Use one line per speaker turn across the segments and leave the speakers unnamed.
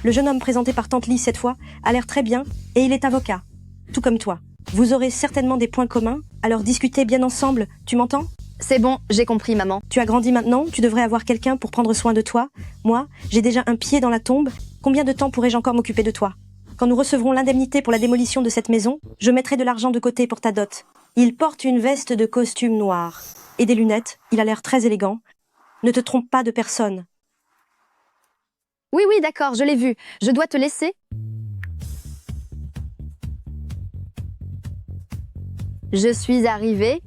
Le jeune homme présenté par Tante Lee cette fois a l'air très bien et il est avocat. Tout comme toi. Vous aurez certainement des points communs, alors discutez bien ensemble, tu m'entends?
C'est bon, j'ai compris, maman.
Tu as grandi maintenant, tu devrais avoir quelqu'un pour prendre soin de toi. Moi, j'ai déjà un pied dans la tombe. Combien de temps pourrais-je encore m'occuper de toi? Quand nous recevrons l'indemnité pour la démolition de cette maison, je mettrai de l'argent de côté pour ta dot. Il porte une veste de costume noir et des lunettes, il a l'air très élégant. Ne te trompe pas de personne.
Oui, oui, d'accord, je l'ai vu. Je dois te laisser. Je suis arrivée.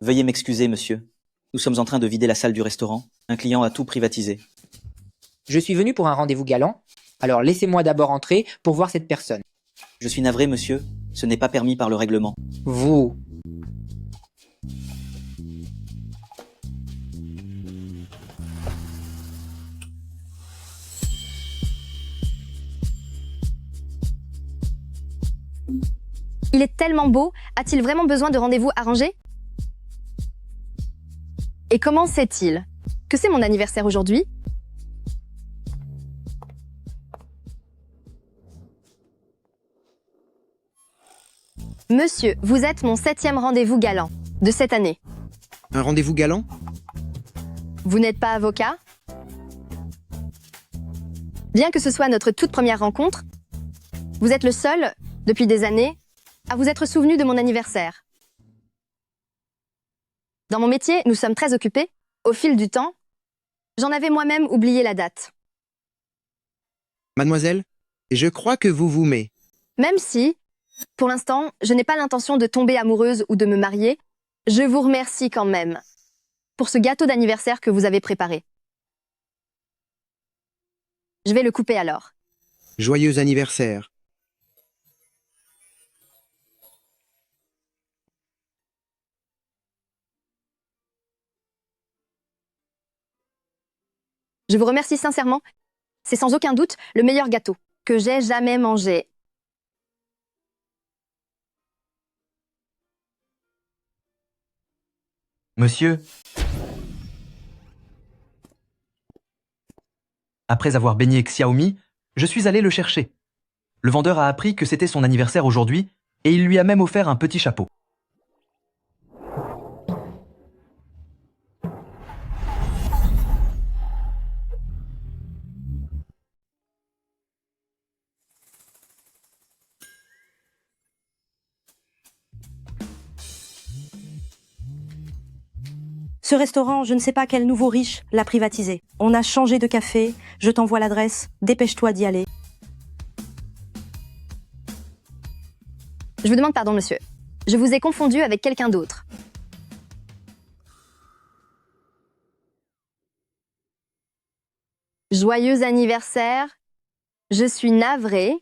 Veuillez m'excuser, monsieur. Nous sommes en train de vider la salle du restaurant. Un client a tout privatisé.
Je suis venu pour un rendez-vous galant, alors laissez-moi d'abord entrer pour voir cette personne.
Je suis navré, monsieur. Ce n'est pas permis par le règlement.
Vous.
Il est tellement beau. A-t-il vraiment besoin de rendez-vous arrangés? Et comment sait-il que c'est mon anniversaire aujourd'hui? Monsieur, vous êtes mon 7e rendez-vous galant de cette année.
Un rendez-vous galant?
Vous n'êtes pas avocat? Bien que ce soit notre toute première rencontre, vous êtes le seul, depuis des années, à vous être souvenu de mon anniversaire. Dans mon métier, nous sommes très occupés. Au fil du temps, j'en avais moi-même oublié la date.
Mademoiselle, je crois que vous vous mettez.
Même si, pour l'instant, je n'ai pas l'intention de tomber amoureuse ou de me marier, je vous remercie quand même pour ce gâteau d'anniversaire que vous avez préparé. Je vais le couper alors.
Joyeux anniversaire.
Je vous remercie sincèrement. C'est sans aucun doute le meilleur gâteau que j'ai jamais mangé.
Monsieur, après avoir baigné Xiaomi, je suis allé le chercher. Le vendeur a appris que c'était son anniversaire aujourd'hui et il lui a même offert un petit chapeau.
Ce restaurant, je ne sais pas quel nouveau riche l'a privatisé. On a changé de café, je t'envoie l'adresse, dépêche-toi d'y aller.
Je vous demande pardon, monsieur. Je vous ai confondu avec quelqu'un d'autre. Joyeux anniversaire. Je suis navrée.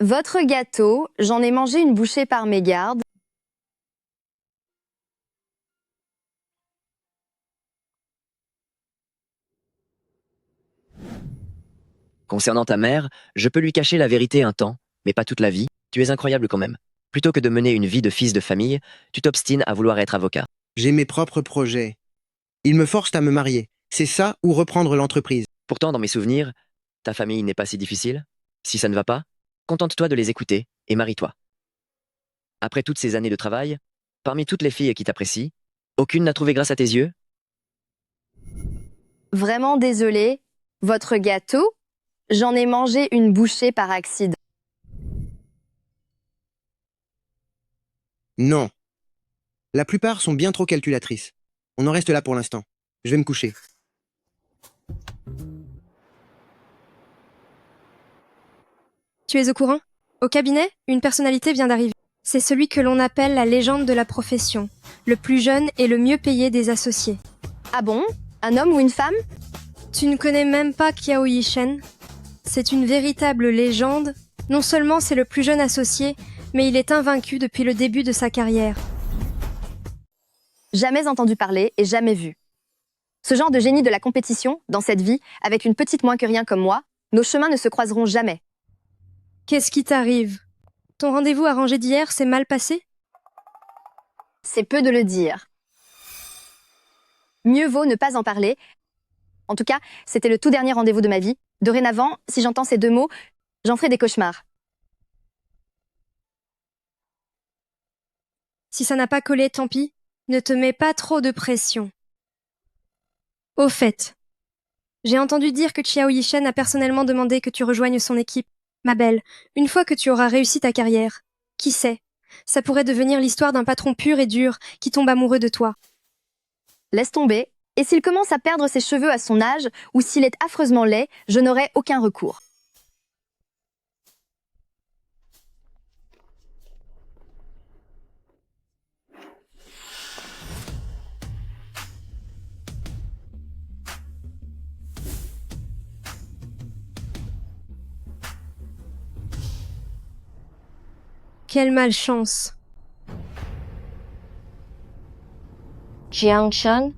Votre gâteau, j'en ai mangé une bouchée par mégarde.
Concernant ta mère, je peux lui cacher la vérité un temps, mais pas toute la vie. Tu es incroyable quand même. Plutôt que de mener une vie de fils de famille, tu t'obstines à vouloir être avocat.
J'ai mes propres projets. Ils me forcent à me marier. C'est ça ou reprendre l'entreprise.
Pourtant, dans mes souvenirs, ta famille n'est pas si difficile. Si ça ne va pas, contente-toi de les écouter et marie-toi. Après toutes ces années de travail, parmi toutes les filles qui t'apprécient, aucune n'a trouvé grâce à tes yeux?
Vraiment désolée. Votre gâteau, j'en ai mangé une bouchée par accident.
Non. La plupart sont bien trop calculatrices. On en reste là pour l'instant. Je vais me coucher.
Tu es au courant? Au cabinet, une personnalité vient d'arriver. C'est celui que l'on appelle la légende de la profession, le plus jeune et le mieux payé des associés.
Ah bon? Un homme ou une femme?
Tu ne connais même pas Qiao Yishen? C'est une véritable légende. Non seulement c'est le plus jeune associé, mais il est invaincu depuis le début de sa carrière.
Jamais entendu parler et jamais vu. Ce genre de génie de la compétition, dans cette vie, avec une petite moins que rien comme moi, nos chemins ne se croiseront jamais.
Qu'est-ce qui t'arrive? Ton rendez-vous arrangé d'hier s'est mal passé?
C'est peu de le dire. Mieux vaut ne pas en parler. En tout cas, c'était le tout dernier rendez-vous de ma vie. Dorénavant, si j'entends ces deux mots, j'en ferai des cauchemars.
Si ça n'a pas collé, tant pis. Ne te mets pas trop de pression. Au fait, j'ai entendu dire que Xiao Yishen a personnellement demandé que tu rejoignes son équipe. Ma belle, une fois que tu auras réussi ta carrière, qui sait, ça pourrait devenir l'histoire d'un patron pur et dur qui tombe amoureux de toi.
Laisse tomber. Et s'il commence à perdre ses cheveux à son âge, ou s'il est affreusement laid, je n'aurai aucun recours.
Quelle malchance.
Jiang Shan,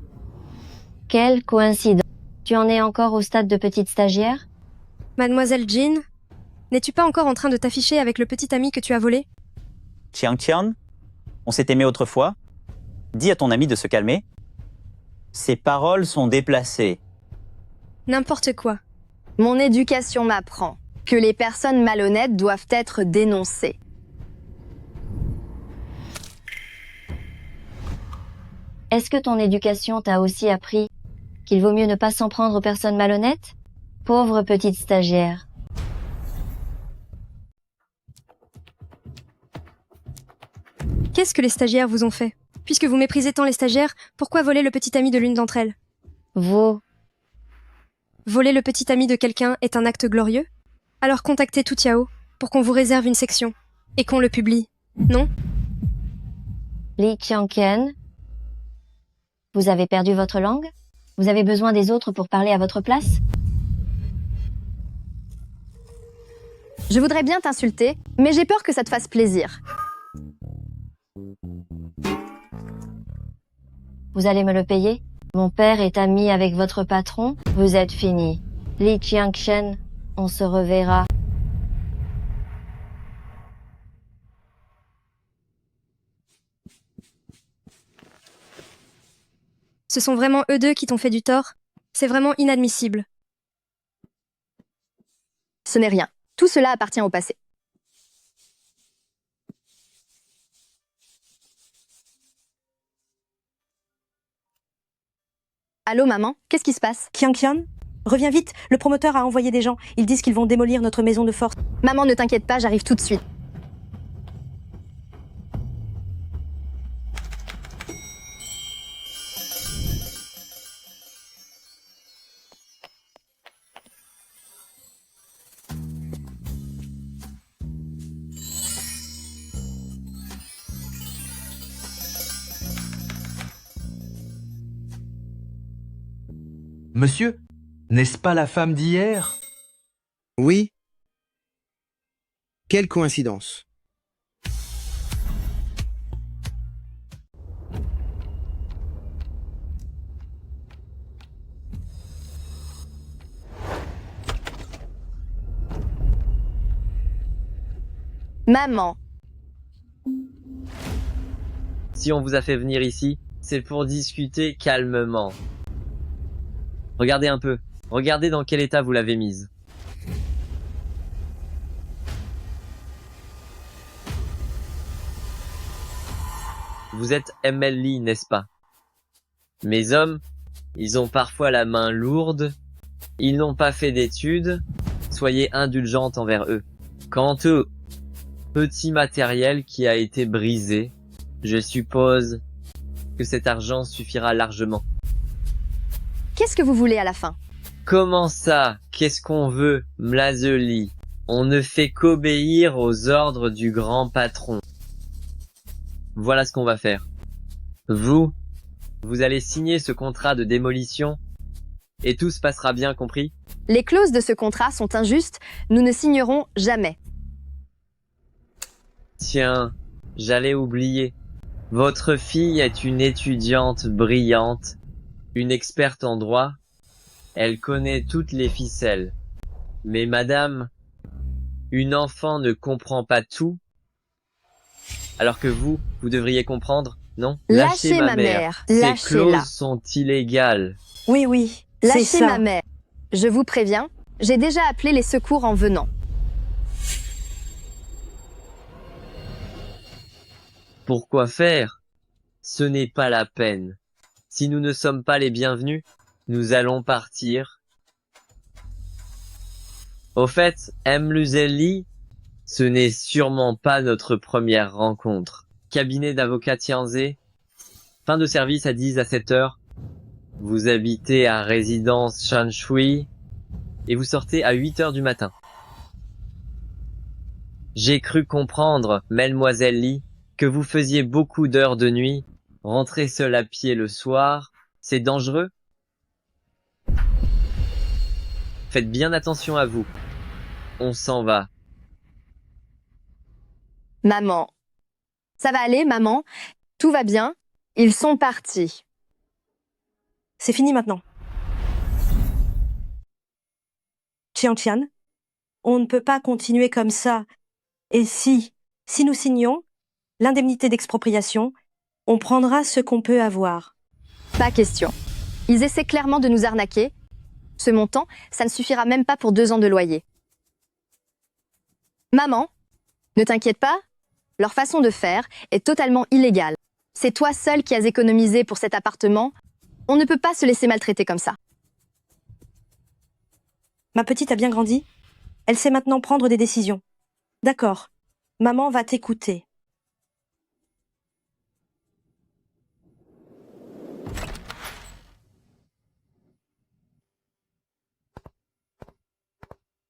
quelle coïncidence. Tu en es encore au stade de petite stagiaire?
Mademoiselle Jean, n'es-tu pas encore en train de t'afficher avec le petit ami que tu as volé?
Chiang Qian, on s'est aimé autrefois. Dis à ton ami de se calmer. Ses paroles sont déplacées.
N'importe quoi.
Mon éducation m'apprend que les personnes malhonnêtes doivent être dénoncées.
Est-ce que ton éducation t'a aussi appris qu'il vaut mieux ne pas s'en prendre aux personnes malhonnêtes? Pauvre petite stagiaire.
Qu'est-ce que les stagiaires vous ont fait? Puisque vous méprisez tant les stagiaires, pourquoi voler le petit ami de l'une d'entre elles? Voler le petit ami de quelqu'un est un acte glorieux? Alors contactez Toutiao pour qu'on vous réserve une section et qu'on le publie, non?
Li Qiangqian, vous avez perdu votre langue? Vous avez besoin des autres pour parler à votre place?
Je voudrais bien t'insulter, mais j'ai peur que ça te fasse plaisir.
Vous allez me le payer? Mon père est ami avec votre patron. Vous êtes fini. Li Qiangqian, on se reverra.
Ce sont vraiment eux deux qui t'ont fait du tort? C'est vraiment inadmissible.
Ce n'est rien. Tout cela appartient au passé. Allô, maman? Qu'est-ce qui se passe?
Qian, reviens vite, le promoteur a envoyé des gens. Ils disent qu'ils vont démolir notre maison de force.
Maman, ne t'inquiète pas, j'arrive tout de suite.
Monsieur, n'est-ce pas la femme d'hier?
Oui. Quelle coïncidence.
Maman,
Si on vous a fait venir ici, c'est pour discuter calmement. Regardez un peu. Regardez dans quel état vous l'avez mise. Vous êtes ML Lee, n'est-ce pas? Mes hommes, ils ont parfois la main lourde. Ils n'ont pas fait d'études. Soyez indulgente envers eux. Quant au petit matériel qui a été brisé, je suppose que cet argent suffira largement.
qu'est-ce que vous voulez à la fin?
Comment ça? Qu'est-ce qu'on veut, Mlazeli? On ne fait qu'obéir aux ordres du grand patron. Voilà ce qu'on va faire. Vous allez signer ce contrat de démolition et tout se passera bien, compris?
Les clauses de ce contrat sont injustes, nous ne signerons jamais.
Tiens, j'allais oublier. Votre fille est une étudiante brillante, une experte en droit. Elle connaît toutes les ficelles. Mais madame, une enfant ne comprend pas tout, alors que vous devriez comprendre. non?
Lâchez ma mère.
Ces
Lâchez-la.
clauses sont illégales.
Oui, oui, c'est
Lâchez
ça.
ma mère. Je vous préviens, j'ai déjà appelé les secours en venant.
Pourquoi faire? Ce n'est pas la peine. Si nous ne sommes pas les bienvenus, nous allons partir. Au fait, M. Luzelli, ce n'est sûrement pas notre première rencontre. Cabinet d'avocat Tianze. Fin de service à 10 à 7 heures. Vous habitez à résidence Shanshui et vous sortez à 8 heures du matin. J'ai cru comprendre, Mademoiselle Li, que vous faisiez beaucoup d'heures de nuit. Rentrer seul à pied le soir, c'est dangereux? Faites bien attention à vous. On s'en va.
Maman. Ça va aller, maman? Tout va bien? Ils sont partis.
C'est fini maintenant. Qian, on ne peut pas continuer comme ça. Et si nous signons l'indemnité d'expropriation, on prendra ce qu'on peut avoir.
Pas question. Ils essaient clairement de nous arnaquer. Ce montant, ça ne suffira même pas pour 2 ans de loyer. Maman, ne t'inquiète pas, leur façon de faire est totalement illégale. C'est toi seule qui as économisé pour cet appartement. On ne peut pas se laisser maltraiter comme ça.
Ma petite a bien grandi. Elle sait maintenant prendre des décisions. D'accord. Maman va t'écouter.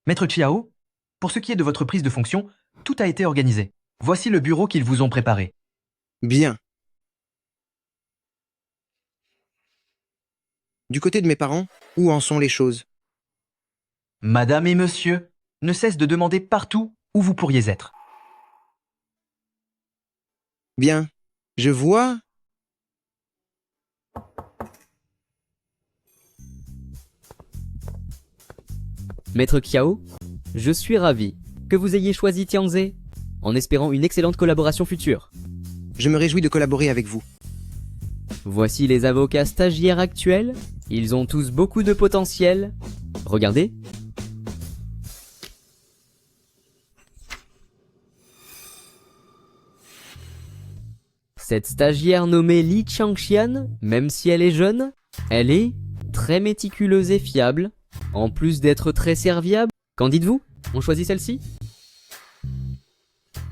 Maître Chiao, pour ce qui est de votre prise de fonction, tout a été organisé. Voici le bureau qu'ils vous ont préparé.
Bien. Du côté de mes parents, où en sont les choses?
Madame et monsieur ne cessent de demander partout où vous pourriez être.
Bien. Je vois.
Maître Kiao, je suis ravi que vous ayez choisi Tianze, en espérant une excellente collaboration future.
Je me réjouis de collaborer avec vous.
Voici les avocats stagiaires actuels. Ils ont tous beaucoup de potentiel. Regardez. Cette stagiaire nommée Li Changxian, même si elle est jeune, elle est très méticuleuse et fiable, en plus d'être très serviable. Qu'en dites-vous? On choisit celle-ci?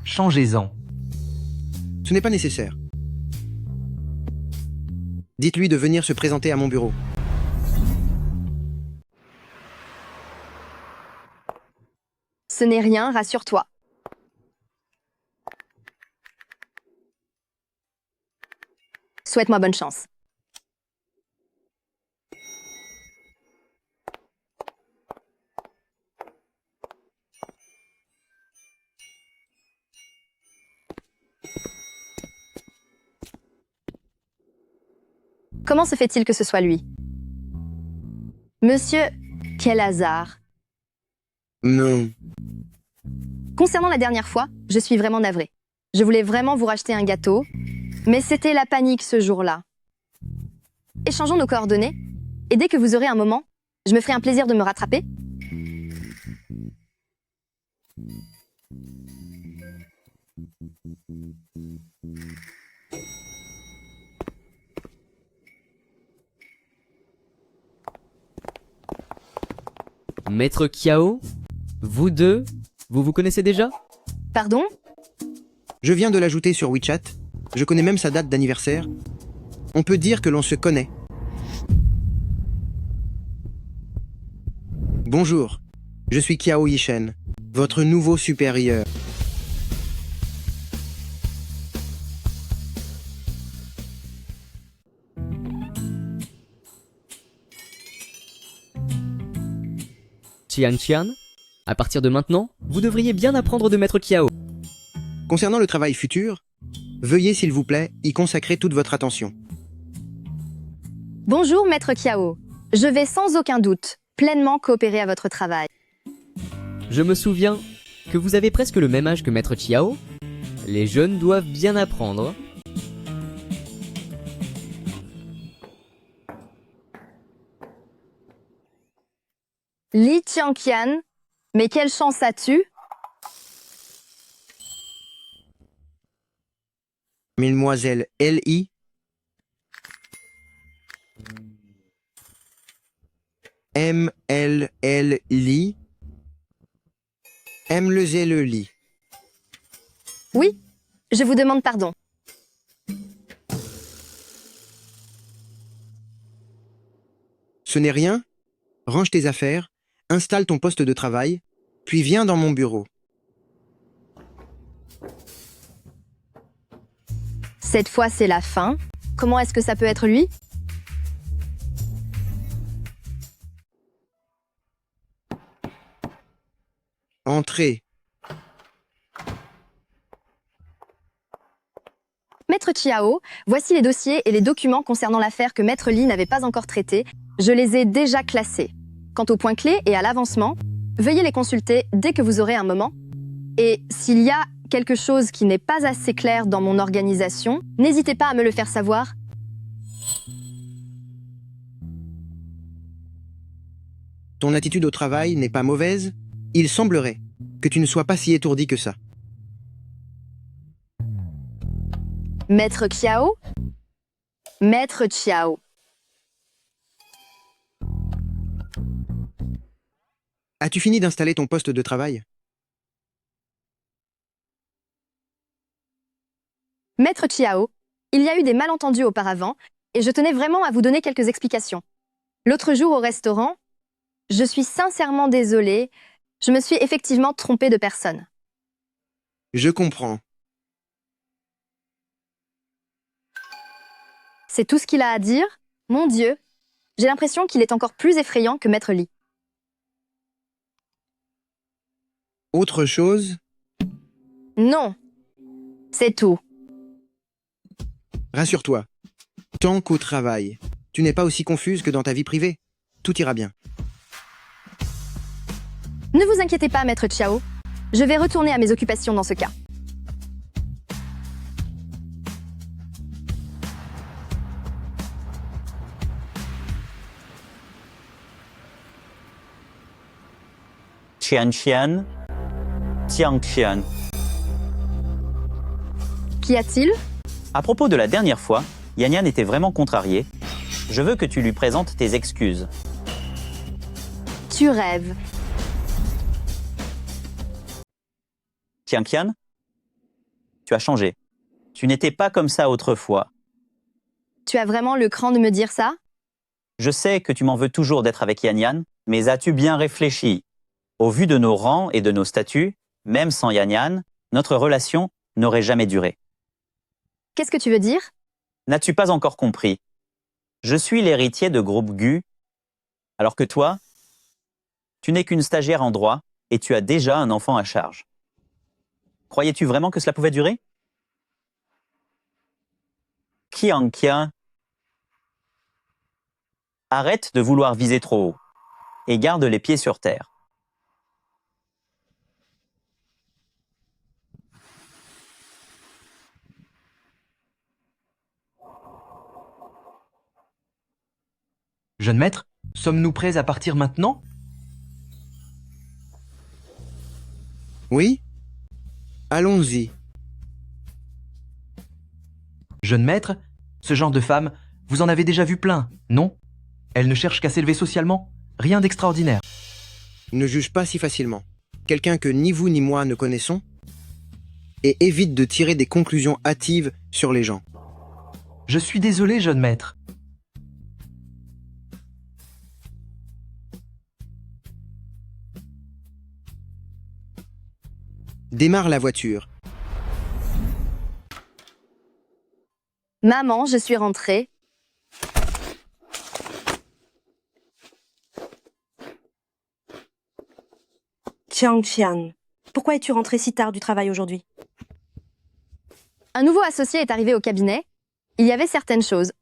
Changez-en.
Ce n'est pas nécessaire. Dites-lui de venir se présenter à mon bureau.
Ce n'est rien, rassure-toi. Souhaite-moi bonne chance. Comment se fait-il que ce soit lui? Monsieur, quel hasard.
Non.
Concernant la dernière fois, je suis vraiment navrée. Je voulais vraiment vous racheter un gâteau, mais c'était la panique ce jour-là. Échangeons nos coordonnées, et dès que vous aurez un moment, je me ferai un plaisir de me rattraper.
Maître Kiao, vous deux, vous vous connaissez déjà?
Pardon?
Je viens de l'ajouter sur WeChat. Je connais même sa date d'anniversaire. On peut dire que l'on se connaît. Bonjour, je suis Kiao Yishen, votre nouveau supérieur.
Qian, à partir de maintenant, vous devriez bien apprendre de Maître Kiao.
Concernant le travail futur, veuillez s'il vous plaît y consacrer toute votre attention.
Bonjour, Maître Kiao. Je vais sans aucun doute pleinement coopérer à votre travail.
Je me souviens que vous avez presque le même âge que Maître Chiao. Les jeunes doivent bien apprendre.
Qian, mais quelle chance as-tu?
Mademoiselle L.I. M.L.L.I. M.le.L.Li.
Oui, je vous demande pardon.
Ce n'est rien. Range tes affaires, installe ton poste de travail, puis viens dans mon bureau.
Cette fois, c'est la fin. Comment est-ce que ça peut être lui?
Entrez.
Maître Chiao, voici les dossiers et les documents concernant l'affaire que Maître Li n'avait pas encore traités. Je les ai déjà classés. Quant aux points clés et à l'avancement, veuillez les consulter dès que vous aurez un moment. Et s'il y a quelque chose qui n'est pas assez clair dans mon organisation, n'hésitez pas à me le faire savoir.
Ton attitude au travail n'est pas mauvaise. Il semblerait que tu ne sois pas si étourdi que ça.
Maître Chiao? Maître Chiao.
As-tu fini d'installer ton poste de travail?
Maître Chiao, il y a eu des malentendus auparavant et je tenais vraiment à vous donner quelques explications. L'autre jour au restaurant, je suis sincèrement désolée, je me suis effectivement trompée de personne.
Je comprends.
C'est tout ce qu'il a à dire? Mon Dieu, j'ai l'impression qu'il est encore plus effrayant que Maître Li.
Autre chose?
Non, c'est tout.
Rassure-toi. Tant qu'au travail, tu n'es pas aussi confuse que dans ta vie privée. Tout ira bien.
Ne vous inquiétez pas, Maître Chiao. Je vais retourner à mes occupations dans ce cas.
Qian, Qian.
Qu'y a-t-il?
À propos de la dernière fois, Yan était vraiment contrarié. Je veux que tu lui présentes tes excuses.
Tu rêves.
Qian, tu as changé. Tu n'étais pas comme ça autrefois.
Tu as vraiment le cran de me dire ça?
Je sais que tu m'en veux toujours d'être avec Yan, mais as-tu bien réfléchi? Au vu de nos rangs et de nos statuts, même sans Yan, notre relation n'aurait jamais duré.
Qu'est-ce que tu veux dire?
N'as-tu pas encore compris? Je suis l'héritier de groupe Gu, alors que toi, tu n'es qu'une stagiaire en droit et tu as déjà un enfant à charge. Croyais-tu vraiment que cela pouvait durer? Qian, arrête de vouloir viser trop haut et garde les pieds sur terre.
Jeune maître, sommes-nous prêts à partir maintenant?
Oui? Allons-y.
Jeune maître, ce genre de femme, vous en avez déjà vu plein, non? Elle ne cherche qu'à s'élever socialement, rien d'extraordinaire.
Ne juge pas si facilement. Quelqu'un que ni vous ni moi ne connaissons, et évite de tirer des conclusions hâtives sur les gens.
Je suis désolé, jeune maître.
Démarre la voiture.
Maman, je suis rentrée.
Qian, pourquoi es-tu rentré si tard du travail aujourd'hui?
Un nouveau associé est arrivé au cabinet. Il y avait certaines choses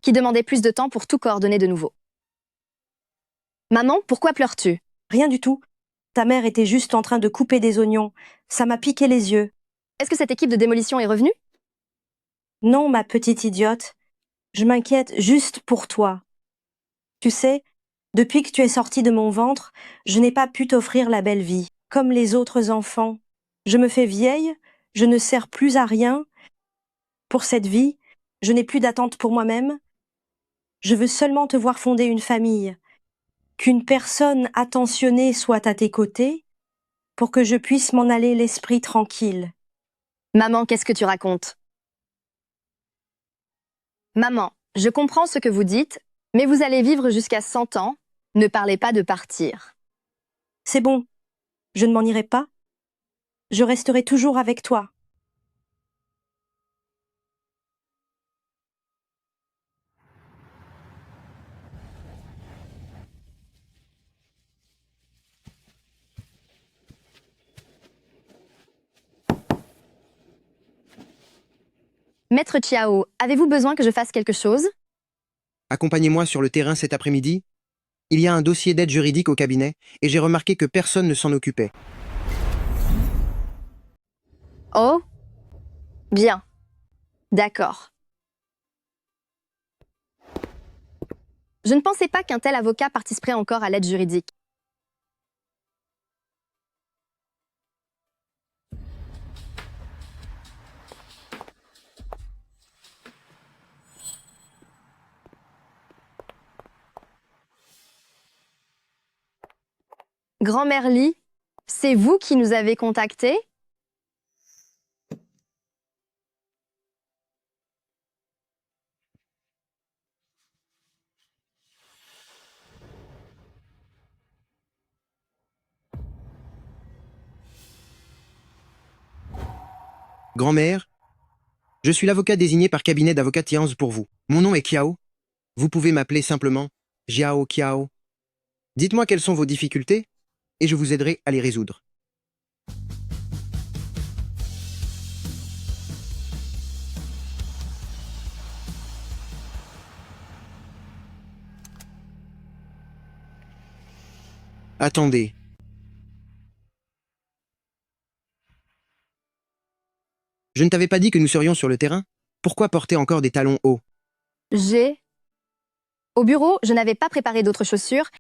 qui demandaient plus de temps pour tout coordonner de nouveau. Maman, pourquoi pleures-tu?
Rien du tout. Ta mère était juste en train de couper des oignons. Ça m'a piqué les yeux.
Est-ce que cette équipe de démolition est revenue?
Non, ma petite idiote. Je m'inquiète juste pour toi. Tu sais, Depuis que tu es sorti de mon ventre, je n'ai pas pu t'offrir la belle vie. Comme les autres enfants, je me fais vieille, je ne sers plus à rien. Pour cette vie, je n'ai plus d'attente pour moi-même. Je veux seulement te voir fonder une famille. Qu'une personne attentionnée soit à tes côtés pour que je puisse m'en aller l'esprit tranquille.
Maman, qu'est-ce que tu racontes? Maman, je comprends ce que vous dites, mais vous allez vivre jusqu'à 100 ans. Ne parlez pas de partir.
C'est bon, je ne m'en irai pas. Je resterai toujours avec toi.
Maître Chiao, avez-vous besoin que je fasse quelque chose?
Accompagnez-moi sur le terrain cet après-midi. Il y a un dossier d'aide juridique au cabinet et j'ai remarqué que personne ne s'en occupait.
Oh? Bien. D'accord. Je ne pensais pas qu'un tel avocat participerait encore à l'aide juridique. Grand-mère Lee, c'est vous qui nous avez contactés?
Grand-mère, je suis l'avocat désigné par cabinet d'avocats Tianz pour vous. Mon nom est Kiao. Vous pouvez m'appeler simplement Jiao Kiao. Dites-moi quelles sont vos difficultés et je vous aiderai à les résoudre. Attendez. Je ne t'avais pas dit que nous serions sur le terrain? Pourquoi porter encore des talons hauts?
Au bureau, je n'avais pas préparé d'autres chaussures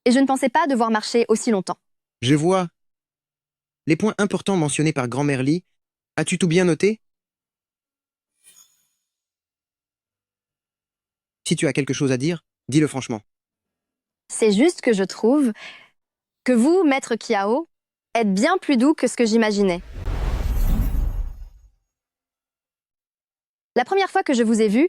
et je ne pensais pas devoir marcher aussi longtemps.
Je vois. Les points importants mentionnés par Grand-mère Lee, as-tu tout bien noté? Si tu as quelque chose à dire, dis-le franchement.
C'est juste que je trouve que vous, Maître Kiao, êtes bien plus doux que ce que j'imaginais. La première fois que je vous ai vu,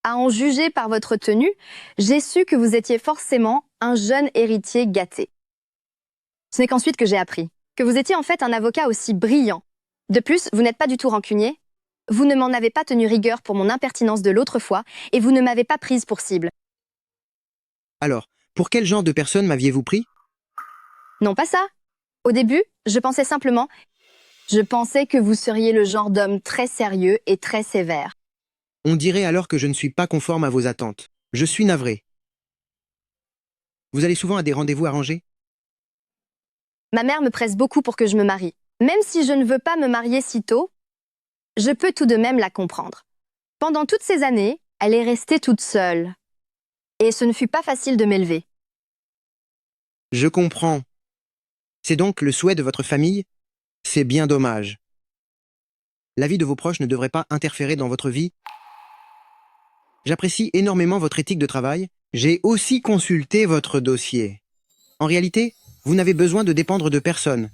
à en juger par votre tenue, j'ai su que vous étiez forcément un jeune héritier gâté. Ce n'est qu'ensuite que j'ai appris que vous étiez en fait un avocat aussi brillant. De plus, vous n'êtes pas du tout rancunier. Vous ne m'en avez pas tenu rigueur pour mon impertinence de l'autre fois et vous ne m'avez pas prise pour cible.
Alors, pour quel genre de personne m'aviez-vous pris?
Non, pas ça. Au début, je pensais que vous seriez le genre d'homme très sérieux et très sévère.
On dirait alors que je ne suis pas conforme à vos attentes. Je suis navré. Vous allez souvent à des rendez-vous arrangés?
Ma mère me presse beaucoup pour que je me marie. Même si je ne veux pas me marier si tôt, je peux tout de même la comprendre. Pendant toutes ces années, elle est restée toute seule. Et ce ne fut pas facile de m'élever.
Je comprends. C'est donc le souhait de votre famille? C'est bien dommage. La vie de vos proches ne devrait pas interférer dans votre vie. J'apprécie énormément votre éthique de travail. J'ai aussi consulté votre dossier. En réalité, vous n'avez besoin de dépendre de personne.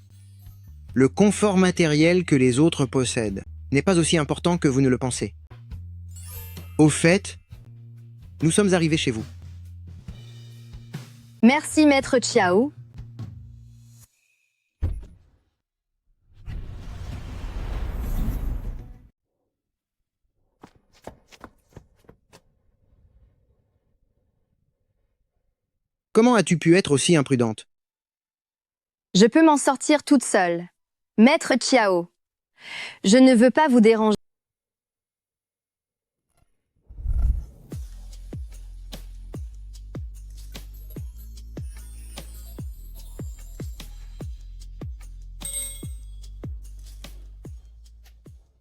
Le confort matériel que les autres possèdent n'est pas aussi important que vous ne le pensez. Au fait, nous sommes arrivés chez vous.
Merci, Maître Chiao.
Comment as-tu pu être aussi imprudente?
Je peux m'en sortir toute seule. Maître Chiao, je ne veux pas vous déranger.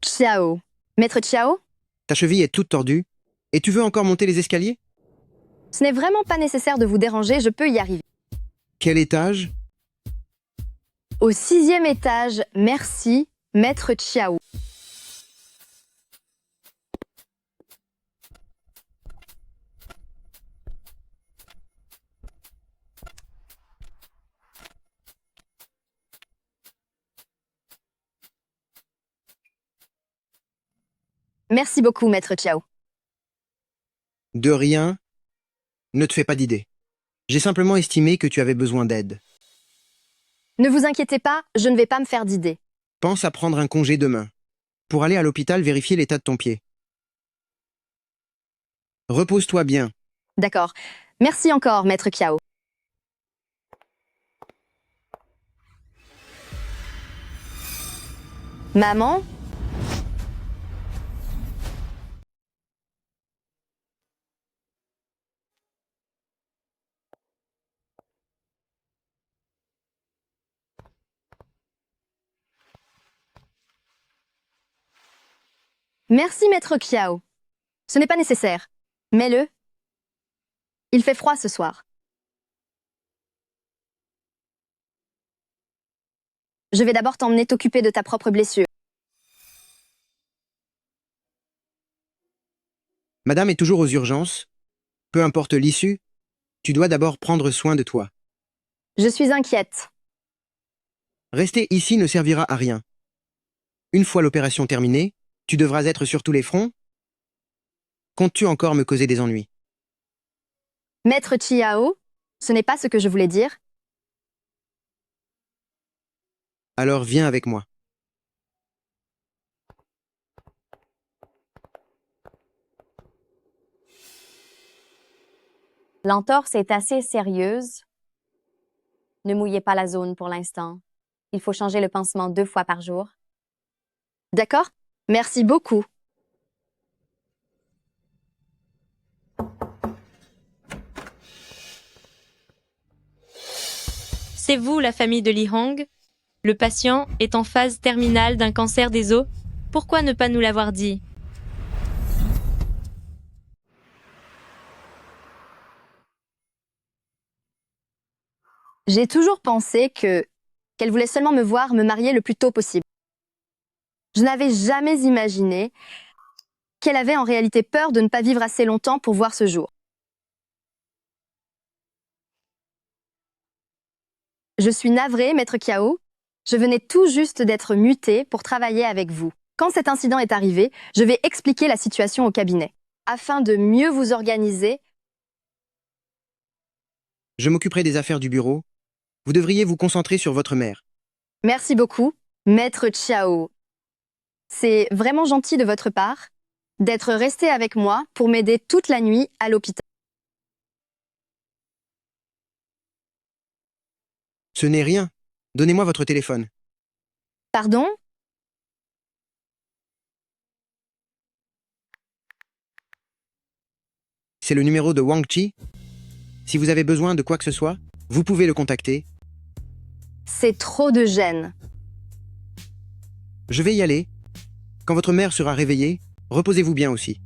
Chiao. Maître Chiao?
Ta cheville est toute tordue et tu veux encore monter les escaliers?
Ce n'est vraiment pas nécessaire de vous déranger, je peux y arriver.
Quel étage?
Au 6e étage, merci, Maître Chiao. Merci beaucoup, Maître Chiao.
De rien. Ne te fais pas d'idée. J'ai simplement estimé que tu avais besoin d'aide.
Ne vous inquiétez pas, je ne vais pas me faire d'idées.
Pense à prendre un congé demain, pour aller à l'hôpital vérifier l'état de ton pied. Repose-toi bien.
D'accord. Merci encore, Maître Chiao. Maman? Merci, Maître Chiao. Ce n'est pas nécessaire. Mets-le. Il fait froid ce soir. Je vais d'abord t'emmener t'occuper de ta propre blessure.
Madame est toujours aux urgences. Peu importe l'issue, tu dois d'abord prendre soin de toi.
Je suis inquiète.
Rester ici ne servira à rien. Une fois l'opération terminée, tu devras être sur tous les fronts. Comptes-tu encore me causer des ennuis?
Maître Chiao, ce n'est pas ce que je voulais dire.
Alors viens avec moi.
L'entorse est assez sérieuse. Ne mouillez pas la zone pour l'instant. Il faut changer le pansement 2 fois par jour.
D'accord? Merci beaucoup.
C'est vous, la famille de Li Hong? Le patient est en phase terminale d'un cancer des os. Pourquoi ne pas nous l'avoir dit?
J'ai toujours pensé qu'elle voulait seulement me voir me marier le plus tôt possible. Je n'avais jamais imaginé qu'elle avait en réalité peur de ne pas vivre assez longtemps pour voir ce jour. Je suis navrée, Maître Chiao. Je venais tout juste d'être mutée pour travailler avec vous. Quand cet incident est arrivé, je vais expliquer la situation au cabinet. Afin de mieux vous organiser,
Je m'occuperai des affaires du bureau. Vous devriez vous concentrer sur votre mère.
merci beaucoup, Maître Chiao. C'est vraiment gentil de votre part d'être resté avec moi pour m'aider toute la nuit à l'hôpital.
Ce n'est rien. Donnez-moi votre téléphone.
Pardon?
C'est le numéro de Wang Chi. Si vous avez besoin de quoi que ce soit, vous pouvez le contacter.
C'est trop de gêne.
Je vais y aller. Quand votre mère sera réveillée, reposez-vous bien aussi.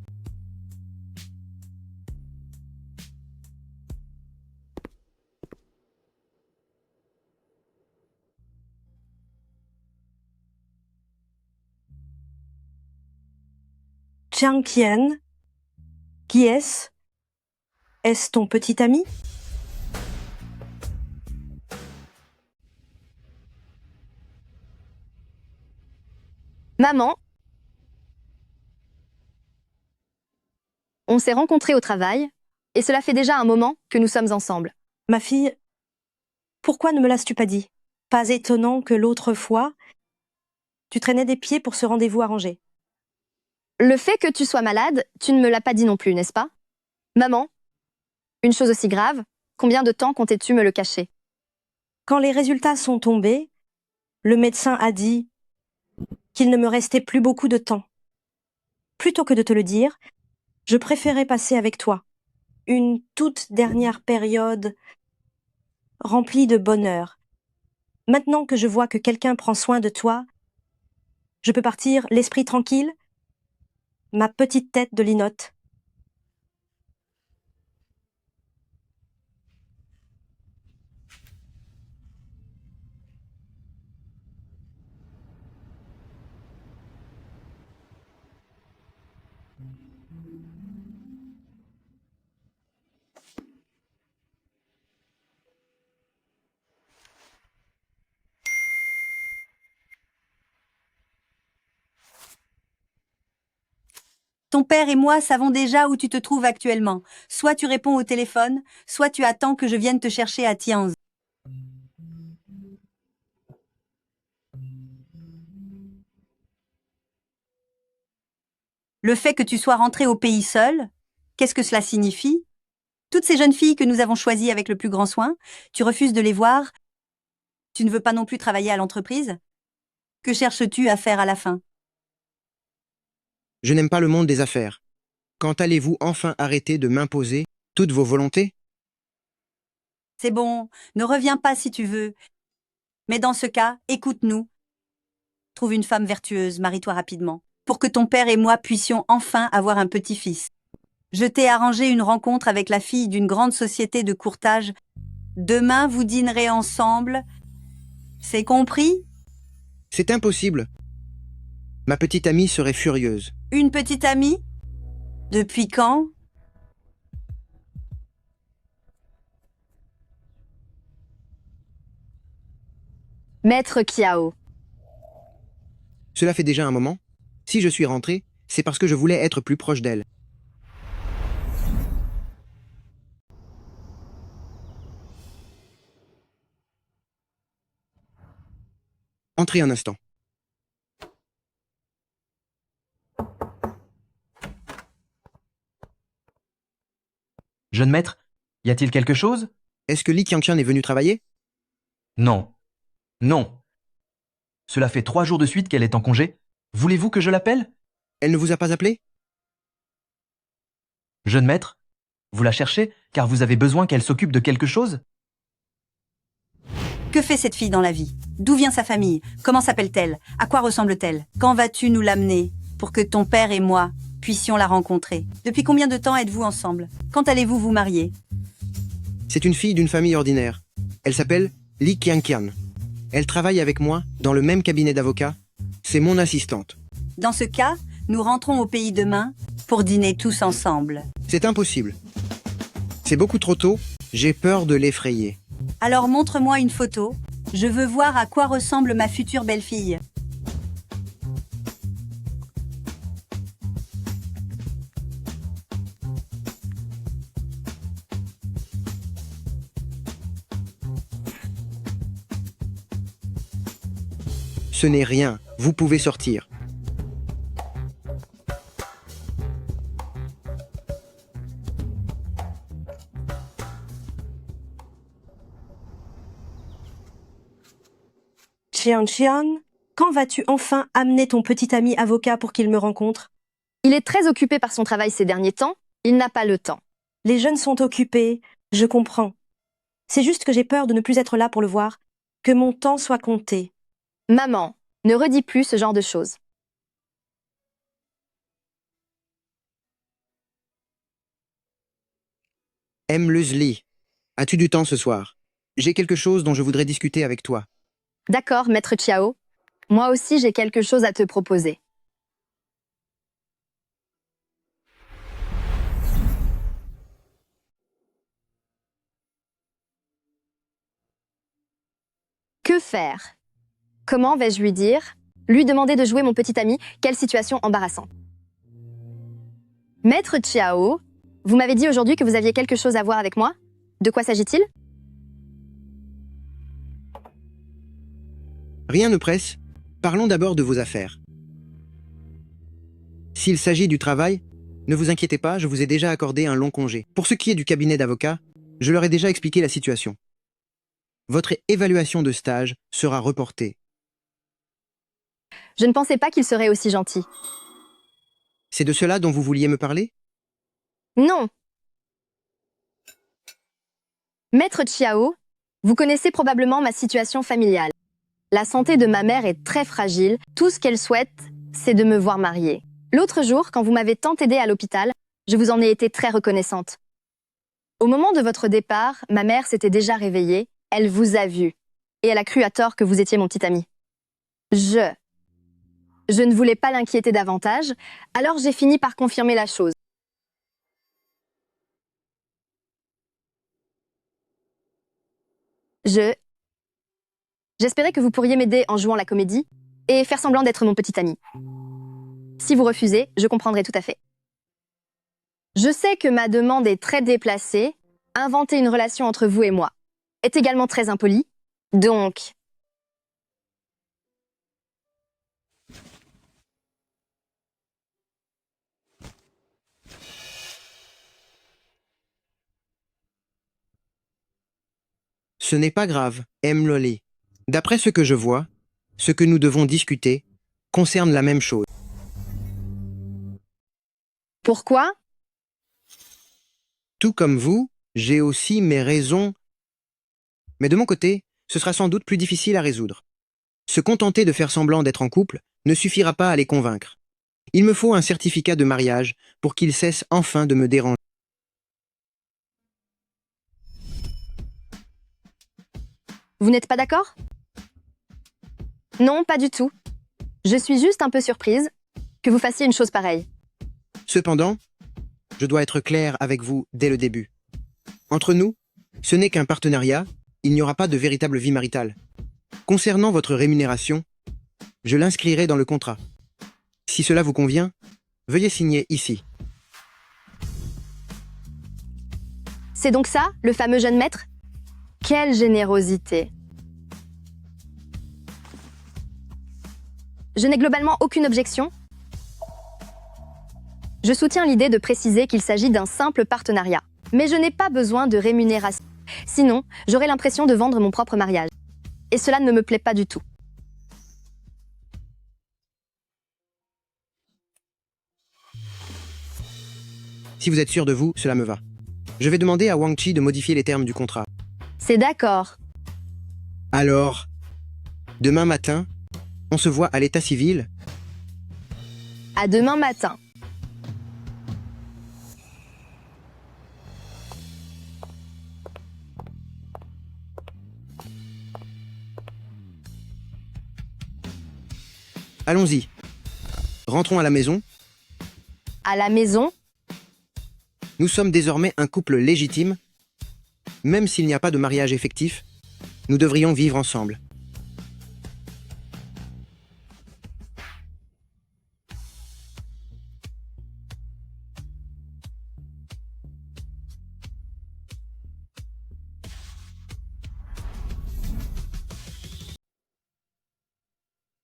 Jiang Qian, qui est-ce? Est-ce ton petit ami?
Maman, on s'est rencontrés au travail, et cela fait déjà un moment que nous sommes ensemble.
Ma fille, pourquoi ne me l'as-tu pas dit? Pas étonnant que l'autre fois, tu traînais des pieds pour ce rendez-vous arrangé.
Le fait que tu sois malade, tu ne me l'as pas dit non plus, n'est-ce pas? Maman, une chose aussi grave, combien de temps comptais-tu me le cacher?
Quand les résultats sont tombés, le médecin a dit qu'il ne me restait plus beaucoup de temps. Plutôt que de te le dire, je préférais passer avec toi une toute dernière période remplie de bonheur. Maintenant que je vois que quelqu'un prend soin de toi, je peux partir l'esprit tranquille, ma petite tête de linotte.
Ton père et moi savons déjà où tu te trouves actuellement. Soit tu réponds au téléphone, soit tu attends que je vienne te chercher à Tianz. Le fait que tu sois rentré au pays seul, qu'est-ce que cela signifie? Toutes ces jeunes filles que nous avons choisies avec le plus grand soin, tu refuses de les voir? Tu ne veux pas non plus travailler à l'entreprise? Que cherches-tu à faire à la fin?
Je n'aime pas le monde des affaires. Quand allez-vous enfin arrêter de m'imposer toutes vos volontés?
C'est bon, ne reviens pas si tu veux. Mais dans ce cas, écoute-nous. Trouve une femme vertueuse, marie-toi rapidement, pour que ton père et moi puissions enfin avoir un petit-fils. Je t'ai arrangé une rencontre avec la fille d'une grande société de courtage. Demain, vous dînerez ensemble. C'est compris?
C'est impossible. Ma petite amie serait furieuse.
Une petite amie? Depuis quand?
Maître Kiao.
Cela fait déjà un moment. Si je suis rentré, c'est parce que je voulais être plus proche d'elle. Entrez un instant.
Jeune maître, y a-t-il quelque chose?
Est-ce que Li Qiangqian est venu travailler?
Non. Non. Cela fait 3 jours de suite qu'elle est en congé. Voulez-vous que je l'appelle?
Elle ne vous a pas appelé?
Jeune maître, vous la cherchez car vous avez besoin qu'elle s'occupe de quelque chose?
Que fait cette fille dans la vie? D'où vient sa famille? Comment s'appelle-t-elle? À quoi ressemble-t-elle? Quand vas-tu nous l'amener pour que ton père et moi puissions la rencontrer? Depuis combien de temps êtes-vous ensemble? Quand allez-vous vous marier?
C'est une fille d'une famille ordinaire. Elle s'appelle Li Qiangqian. Elle travaille avec moi dans le même cabinet d'avocats. C'est mon assistante.
Dans ce cas, nous rentrons au pays demain pour dîner tous ensemble.
C'est impossible. C'est beaucoup trop tôt. J'ai peur de l'effrayer.
Alors montre-moi une photo. Je veux voir à quoi ressemble ma future belle-fille.
Ce n'est rien. Vous pouvez sortir.
Qian, quand vas-tu enfin amener ton petit ami avocat pour qu'il me rencontre?
Il est très occupé par son travail ces derniers temps. Il n'a pas le temps.
Les jeunes sont occupés, je comprends. C'est juste que j'ai peur de ne plus être là pour le voir, que mon temps soit compté.
Maman, ne redis plus ce genre de choses.
M. Leslie, as-tu du temps ce soir? J'ai quelque chose dont je voudrais discuter avec toi.
D'accord, maître Chiao. Moi aussi, j'ai quelque chose à te proposer. Que faire? Comment vais-je lui dire? Lui demander de jouer mon petit ami? Quelle situation embarrassante. Maître Chiao, vous m'avez dit aujourd'hui que vous aviez quelque chose à voir avec moi? De quoi s'agit-il?
Rien ne presse. Parlons d'abord de vos affaires. S'il s'agit du travail, ne vous inquiétez pas, je vous ai déjà accordé un long congé. Pour ce qui est du cabinet d'avocats, je leur ai déjà expliqué la situation. Votre évaluation de stage sera reportée.
Je ne pensais pas qu'il serait aussi gentil.
C'est de cela dont vous vouliez me parler?
Non. Maître Chiao, vous connaissez probablement ma situation familiale. La santé de ma mère est très fragile. Tout ce qu'elle souhaite, c'est de me voir mariée. L'autre jour, quand vous m'avez tant aidé à l'hôpital, je vous en ai été très reconnaissante. Au moment de votre départ, ma mère s'était déjà réveillée. Elle vous a vu. Et elle a cru à tort que vous étiez mon petit ami. Je ne voulais pas l'inquiéter davantage, alors j'ai fini par confirmer la chose. J'espérais que vous pourriez m'aider en jouant la comédie et faire semblant d'être mon petit ami. Si vous refusez, je comprendrai tout à fait. Je sais que ma demande est très déplacée. Inventer une relation entre vous et moi est également très impoli. Donc,
Ce n'est pas grave, M. Lolly. D'après ce que je vois, ce que nous devons discuter concerne la même chose.
pourquoi?
Tout comme vous, j'ai aussi mes raisons. Mais de mon côté, ce sera sans doute plus difficile à résoudre. Se contenter de faire semblant d'être en couple ne suffira pas à les convaincre. Il me faut un certificat de mariage pour qu'ils cessent enfin de me déranger.
Vous n'êtes pas d'accord? Non, pas du tout. Je suis juste un peu surprise que vous fassiez une chose pareille.
Cependant, je dois être clair avec vous dès le début. Entre nous, ce n'est qu'un partenariat, il n'y aura pas de véritable vie maritale. Concernant votre rémunération, je l'inscrirai dans le contrat. Si cela vous convient, veuillez signer ici.
C'est donc ça, le fameux jeune maître? Quelle générosité! Je n'ai globalement aucune objection. Je soutiens l'idée de préciser qu'il s'agit d'un simple partenariat. Mais je n'ai pas besoin de rémunération. Sinon, j'aurais l'impression de vendre mon propre mariage. Et cela ne me plaît pas du tout.
Si vous êtes sûr de vous, cela me va. Je vais demander à Wang Chi de modifier les termes du contrat.
C'est d'accord.
Alors, demain matin, on se voit à l'état civil.
À demain matin.
Allons-y. Rentrons à la maison.
À la maison?
Nous sommes désormais un couple légitime. Même s'il n'y a pas de mariage effectif, nous devrions vivre ensemble.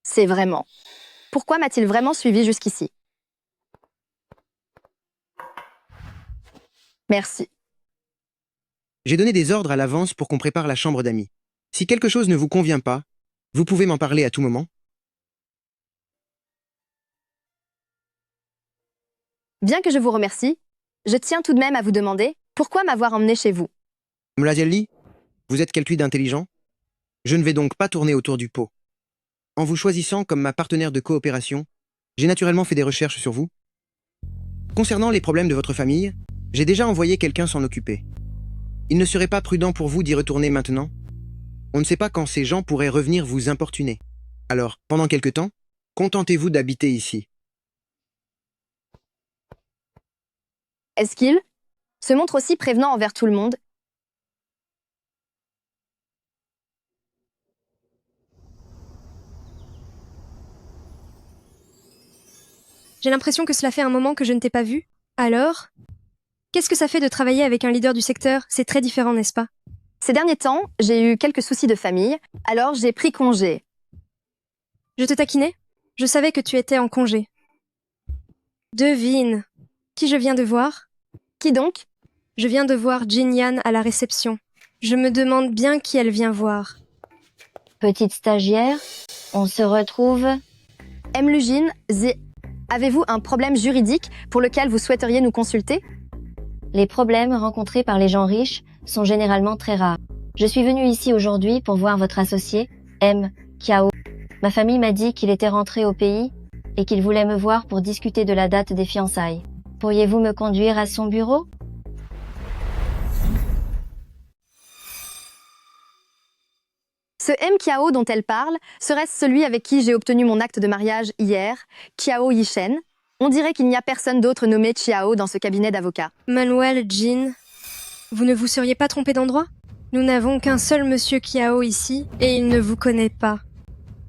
C'est vraiment. Pourquoi m'a-t-il vraiment suivi jusqu'ici? Merci.
J'ai donné des ordres à l'avance pour qu'on prépare la chambre d'amis. Si quelque chose ne vous convient pas, vous pouvez m'en parler à tout moment.
Bien que je vous remercie, je tiens tout de même à vous demander pourquoi m'avoir emmené chez vous.
Mlazielli, vous êtes quelqu'un d'intelligent. Je ne vais donc pas tourner autour du pot. En vous choisissant comme ma partenaire de coopération, j'ai naturellement fait des recherches sur vous. Concernant les problèmes de votre famille, j'ai déjà envoyé quelqu'un s'en occuper. Il ne serait pas prudent pour vous d'y retourner maintenant. On ne sait pas quand ces gens pourraient revenir vous importuner. Alors, pendant quelque temps, contentez-vous d'habiter ici.
Est-ce qu'il se montre aussi prévenant envers tout le monde?
J'ai l'impression que cela fait un moment que je ne t'ai pas vu. Alors? Qu'est-ce que ça fait de travailler avec un leader du secteur? C'est très différent, n'est-ce pas?
Ces derniers temps, j'ai eu quelques soucis de famille, alors j'ai pris congé.
Je te taquinais? Je savais que tu étais en congé. Devine. Qui je viens de voir?
Qui donc?
Je viens de voir Jin Yan à la réception. Je me demande bien qui elle vient voir.
Petite stagiaire, on se retrouve...
Lujin, avez-vous un problème juridique pour lequel vous souhaiteriez nous consulter?
Les problèmes rencontrés par les gens riches sont généralement très rares. Je suis venue ici aujourd'hui pour voir votre associé, M. Kiao. Ma famille m'a dit qu'il était rentré au pays et qu'il voulait me voir pour discuter de la date des fiançailles. Pourriez-vous me conduire à son bureau?
Ce M. Kiao dont elle parle, serait-ce celui avec qui j'ai obtenu mon acte de mariage hier, Kiao Yishen? On dirait qu'il n'y a personne d'autre nommé Chiao dans ce cabinet d'avocats.
Manuel, Jin, vous ne vous seriez pas trompé d'endroit? Nous n'avons qu'un seul monsieur Kiao ici, et il ne vous connaît pas.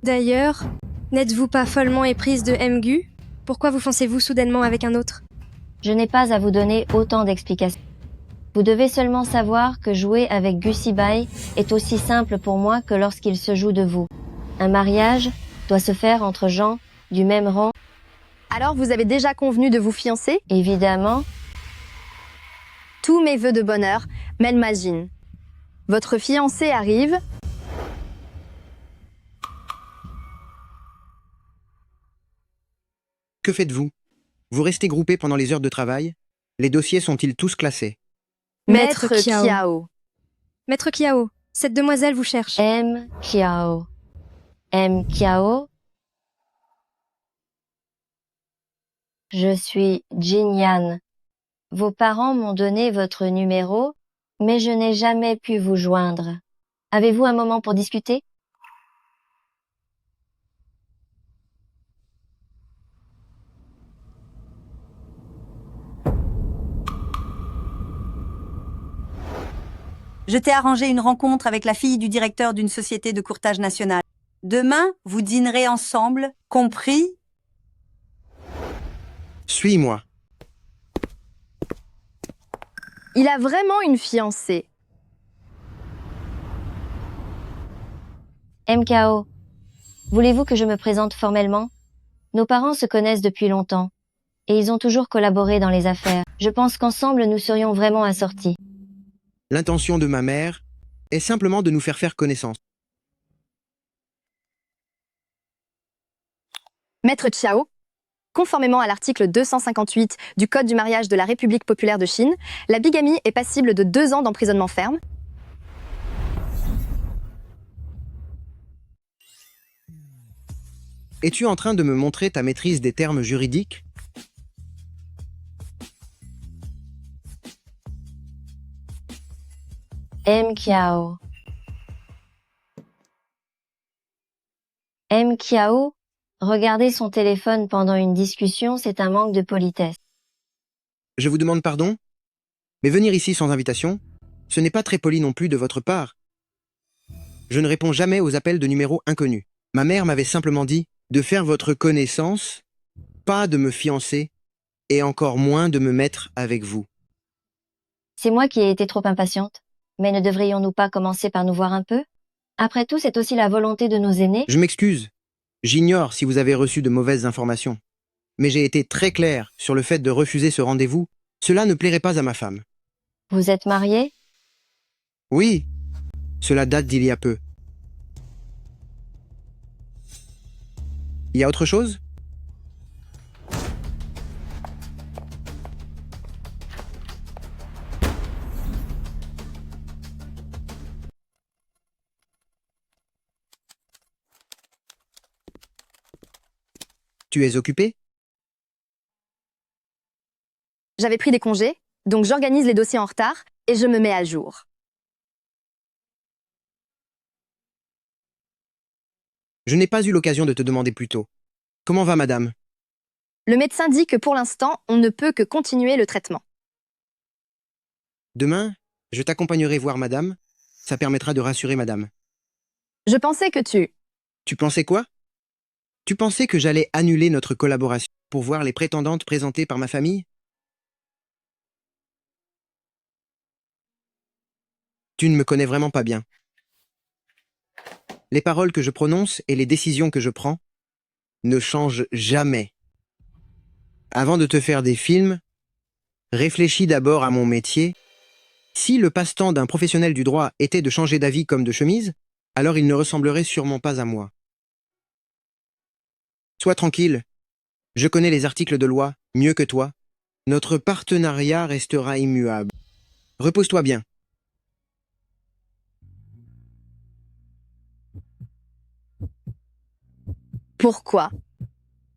D'ailleurs, n'êtes-vous pas follement éprise de Mgu? Pourquoi vous foncez-vous soudainement avec un autre?
Je n'ai pas à vous donner autant d'explications. Vous devez seulement savoir que jouer avec Gu Sibai est aussi simple pour moi que lorsqu'il se joue de vous. Un mariage doit se faire entre gens du même rang.
Alors vous avez déjà convenu de vous fiancer?
Évidemment.
Tous mes vœux de bonheur, Melmajin. Votre fiancé arrive.
Que faites-vous? Vous restez groupés pendant les heures de travail? Les dossiers sont-ils tous classés?
Maître Kiao.
Maître Kiao, cette demoiselle vous cherche.
M. Kiao. M. Kiao. Je suis Jin Yan. Vos parents m'ont donné votre numéro, mais je n'ai jamais pu vous joindre. Avez-vous un moment pour discuter?
Je t'ai arrangé une rencontre avec la fille du directeur d'une société de courtage nationale. Demain, vous dînerez ensemble, compris?
Suis-moi.
Il a vraiment une fiancée.
MKO. Voulez-vous que je me présente formellement? Nos parents se connaissent depuis longtemps, et ils ont toujours collaboré dans les affaires. Je pense qu'ensemble nous serions vraiment assortis.
L'intention de ma mère est simplement de nous faire connaissance.
Maître Chiao, conformément à l'article 258 du Code du mariage de la République populaire de Chine, la bigamie est passible de 2 ans d'emprisonnement ferme.
Es-tu en train de me montrer ta maîtrise des termes juridiques?
M. Kiao. M. Kiao, regarder son téléphone pendant une discussion, c'est un manque de politesse.
Je vous demande pardon? Mais venir ici sans invitation, ce n'est pas très poli non plus de votre part. Je ne réponds jamais aux appels de numéros inconnus. Ma mère m'avait simplement dit de faire votre connaissance, pas de me fiancer, et encore moins de me mettre avec vous.
C'est moi qui ai été trop impatiente. Mais ne devrions-nous pas commencer par nous voir un peu? Après tout, c'est aussi la volonté de nos aînés.
Je m'excuse. J'ignore si vous avez reçu de mauvaises informations. Mais j'ai été très clair sur le fait de refuser ce rendez-vous. Cela ne plairait pas à ma femme.
Vous êtes mariés?
Oui, cela date d'il y a peu. Il y a autre chose? Tu es occupé?
J'avais pris des congés, donc j'organise les dossiers en retard et je me mets à jour.
Je n'ai pas eu l'occasion de te demander plus tôt. Comment va madame?
Le médecin dit que pour l'instant, on ne peut que continuer le traitement.
Demain, je t'accompagnerai voir madame. Ça permettra de rassurer madame.
Je pensais que tu...
Tu pensais quoi? Tu pensais que j'allais annuler notre collaboration pour voir les prétendantes présentées par ma famille? Tu ne me connais vraiment pas bien. Les paroles que je prononce et les décisions que je prends ne changent jamais. Avant de te faire des films, réfléchis d'abord à mon métier. Si le passe-temps d'un professionnel du droit était de changer d'avis comme de chemise, alors il ne ressemblerait sûrement pas à moi. Sois tranquille, je connais les articles de loi mieux que toi. Notre partenariat restera immuable. Repose-toi bien.
Pourquoi?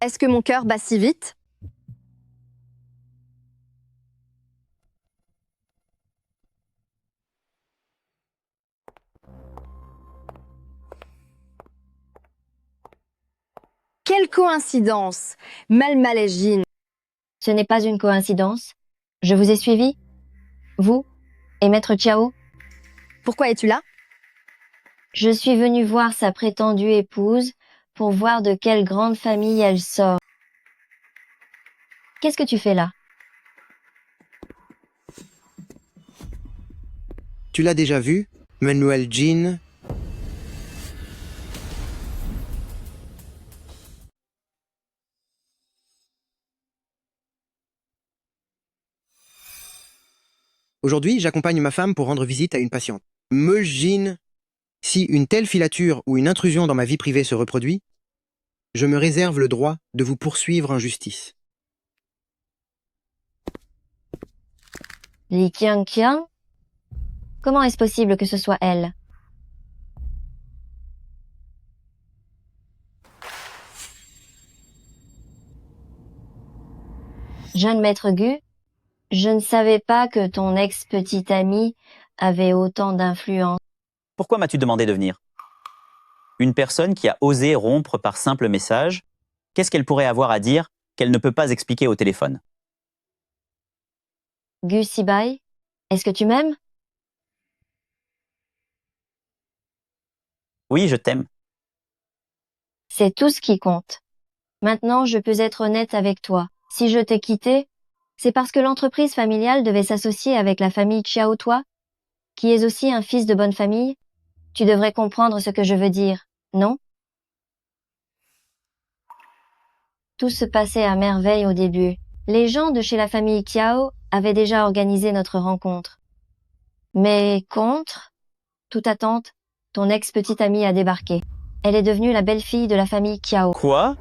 Est-ce que mon cœur bat si vite? Quelle coïncidence! Malmalégine.
Ce n'est pas une coïncidence. Je vous ai suivi. Vous et Maître Chiao.
Pourquoi es-tu là?
Je suis venue voir sa prétendue épouse pour voir de quelle grande famille elle sort. Qu'est-ce que tu fais là?
Tu l'as déjà vu, Manuel Jean? Aujourd'hui, j'accompagne ma femme pour rendre visite à une patiente. Jean, si une telle filature ou une intrusion dans ma vie privée se reproduit, je me réserve le droit de vous poursuivre en justice.
Li Qiang? Comment est-ce possible que ce soit elle? Jeune maître Gu, je ne savais pas que ton ex-petite amie avait autant d'influence.
Pourquoi m'as-tu demandé de venir? Une personne qui a osé rompre par simple message, qu'est-ce qu'elle pourrait avoir à dire qu'elle ne peut pas expliquer au téléphone?
Gu Sibai, est-ce que tu m'aimes?
Oui, je t'aime.
C'est tout ce qui compte. Maintenant, je peux être honnête avec toi. Si je t'ai quitté, c'est parce que l'entreprise familiale devait s'associer avec la famille Xiao Toi, qui est aussi un fils de bonne famille. Tu devrais comprendre ce que je veux dire, non? Tout se passait à merveille au début. Les gens de chez la famille Qiao avaient déjà organisé notre rencontre. Mais contre toute attente, ton ex-petite amie a débarqué. Elle est devenue la belle-fille de la famille Qiao.
Quoi?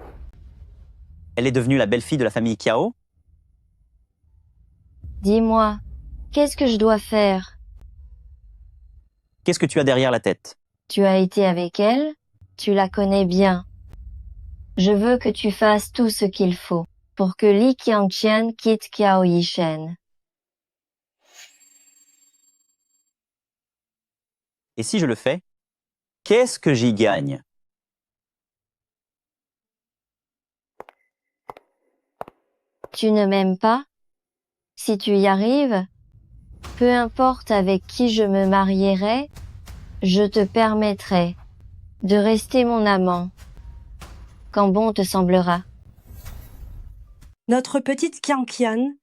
Elle est devenue la belle-fille de la famille Qiao?
Dis-moi, qu'est-ce que je dois faire?
Qu'est-ce que tu as derrière la tête?
Tu as été avec elle, tu la connais bien. Je veux que tu fasses tout ce qu'il faut pour que Li Qiangqian quitte Qiao Yishen.
Et si je le fais, qu'est-ce que j'y gagne?
Tu ne m'aimes pas? Si tu y arrives, peu importe avec qui je me marierai, je te permettrai de rester mon amant, quand bon te semblera.
Notre petite Qianqian,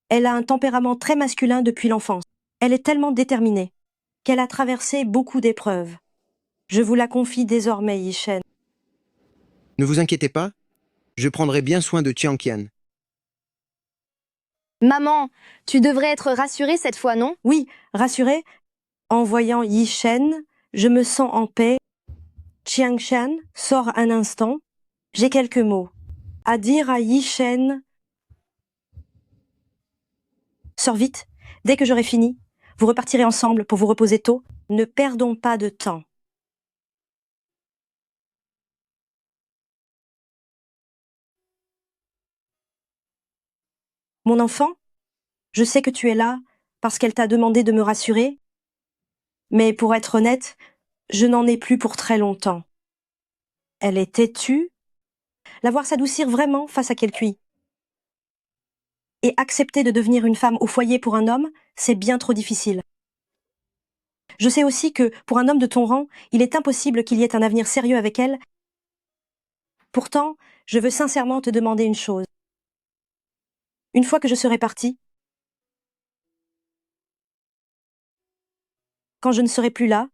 elle a un tempérament très masculin depuis l'enfance. Elle est tellement déterminée qu'elle a traversé beaucoup d'épreuves. Je vous la confie désormais, Yishen.
Ne vous inquiétez pas, je prendrai bien soin de Qianqian.
Maman, tu devrais être rassurée cette fois, non?
Oui, rassurée. En voyant Yishen, je me sens en paix. Qiangshan sort un instant. J'ai quelques mots à dire à Yishen. Sors vite. Dès que j'aurai fini, vous repartirez ensemble pour vous reposer tôt. Ne perdons pas de temps. Mon enfant, je sais que tu es là parce qu'elle t'a demandé de me rassurer, mais pour être honnête, je n'en ai plus pour très longtemps. Elle est têtue. La voir s'adoucir vraiment face à quelqu'un. Et accepter de devenir une femme au foyer pour un homme, c'est bien trop difficile. Je sais aussi que, pour un homme de ton rang, il est impossible qu'il y ait un avenir sérieux avec elle. Pourtant, je veux sincèrement te demander une chose. Une fois que je serai partie, quand je ne serai plus là,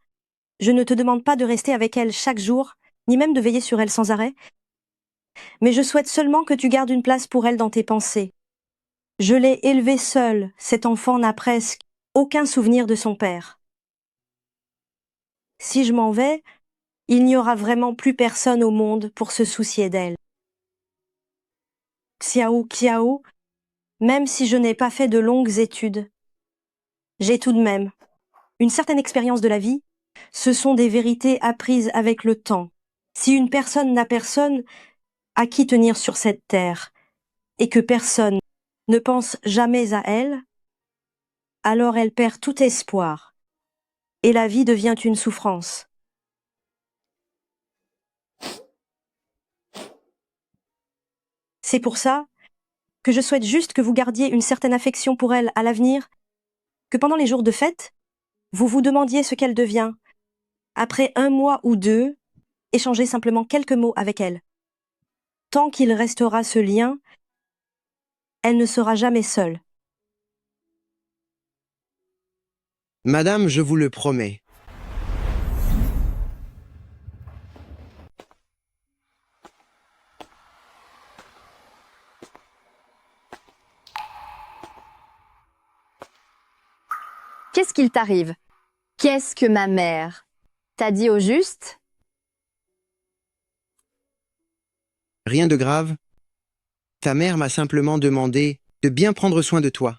je ne te demande pas de rester avec elle chaque jour, ni même de veiller sur elle sans arrêt, mais je souhaite seulement que tu gardes une place pour elle dans tes pensées. Je l'ai élevée seule, cet enfant n'a presque aucun souvenir de son père. Si je m'en vais, il n'y aura vraiment plus personne au monde pour se soucier d'elle. Xiao Qiao, même si je n'ai pas fait de longues études, j'ai tout de même une certaine expérience de la vie. Ce sont des vérités apprises avec le temps. Si une personne n'a personne à qui tenir sur cette terre, et que personne ne pense jamais à elle, alors elle perd tout espoir, et la vie devient une souffrance. C'est pour ça que je souhaite juste que vous gardiez une certaine affection pour elle à l'avenir, que pendant les jours de fête, Vous vous demandiez ce qu'elle devient. Après 1 mois ou 2, échangez simplement quelques mots avec elle. Tant qu'il restera ce lien, elle ne sera jamais seule.
Madame, je vous le promets.
Qu'est-ce qu'il t'arrive? Qu'est-ce que ma mère t'a dit au juste?
Rien de grave. Ta mère m'a simplement demandé de bien prendre soin de toi.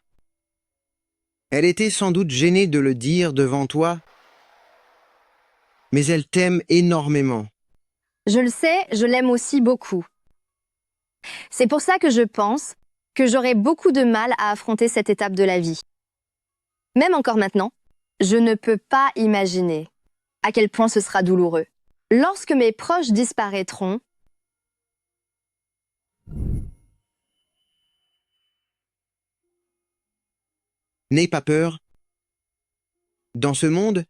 Elle était sans doute gênée de le dire devant toi, mais elle t'aime énormément.
Je le sais, je l'aime aussi beaucoup. C'est pour ça que je pense que j'aurai beaucoup de mal à affronter cette étape de la vie. Même encore maintenant, je ne peux pas imaginer à quel point ce sera douloureux. Lorsque mes proches disparaîtront,
N'aie pas peur. Dans ce monde,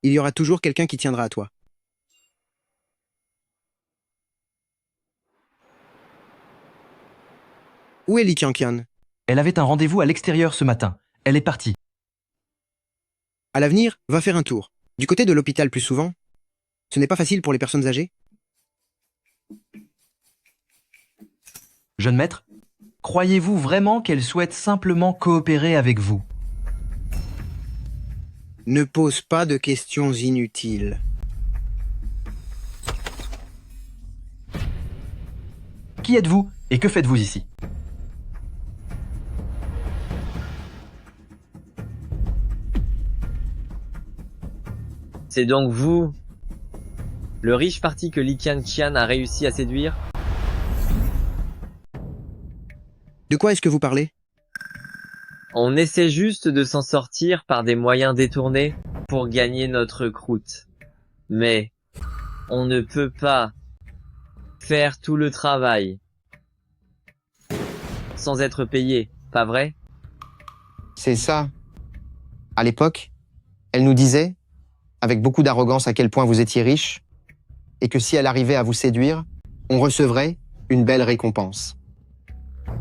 il y aura toujours quelqu'un qui tiendra à toi. Où est Li Qianqian?
Elle avait un rendez-vous à l'extérieur ce matin. Elle est partie.
À l'avenir, va faire un tour. Du côté de l'hôpital plus souvent. Ce n'est pas facile pour les personnes âgées.
Jeune maître, croyez-vous vraiment qu'elle souhaite simplement coopérer avec vous?
Ne pose pas de questions inutiles.
Qui êtes-vous et que faites-vous ici?
C'est donc vous, le riche parti que Li Qianqian a réussi à séduire?
De quoi est-ce que vous parlez?
On essaie juste de s'en sortir par des moyens détournés pour gagner notre croûte. Mais on ne peut pas faire tout le travail sans être payé, pas vrai?
C'est ça. À l'époque, elle nous disait, avec beaucoup d'arrogance, à quel point vous étiez riche, et que si elle arrivait à vous séduire, on recevrait une belle récompense.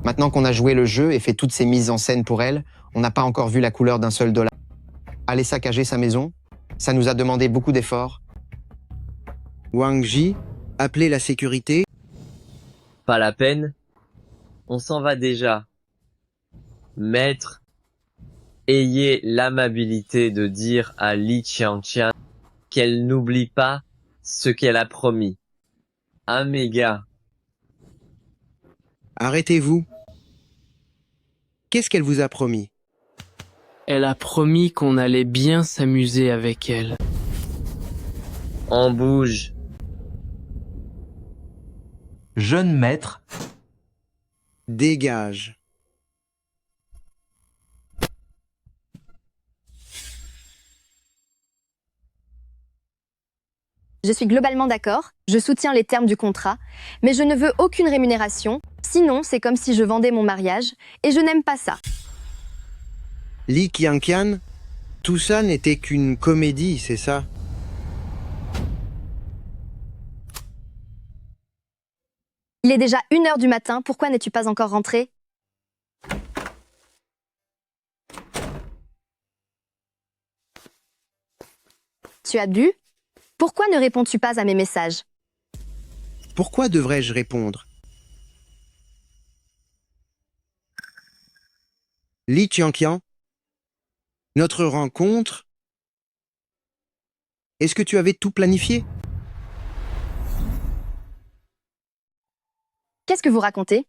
Maintenant qu'on a joué le jeu et fait toutes ces mises en scène pour elle, on n'a pas encore vu la couleur d'un seul dollar. Aller saccager sa maison, ça nous a demandé beaucoup d'efforts.
Wang Ji, appelez la sécurité.
Pas la peine. On s'en va déjà. Maître, ayez l'amabilité de dire à Li Qianqian qu'elle n'oublie pas ce qu'elle a promis. Ah mes gars.
Arrêtez-vous. Qu'est-ce qu'elle vous a promis?
Elle a promis qu'on allait bien s'amuser avec elle.
On bouge.
Jeune maître,
Dégage.
je suis globalement d'accord, je soutiens les termes du contrat, mais je ne veux aucune rémunération, sinon c'est comme si je vendais mon mariage, et je n'aime pas ça.
Li Qianqian, tout ça n'était qu'une comédie, c'est ça?
Il est déjà 1h du matin, pourquoi n'es-tu pas encore rentré? Tu as bu? Pourquoi ne réponds-tu pas à mes messages?
Pourquoi devrais-je répondre? Li Qianqian, notre rencontre, est-ce que tu avais tout planifié?
Qu'est-ce que vous racontez?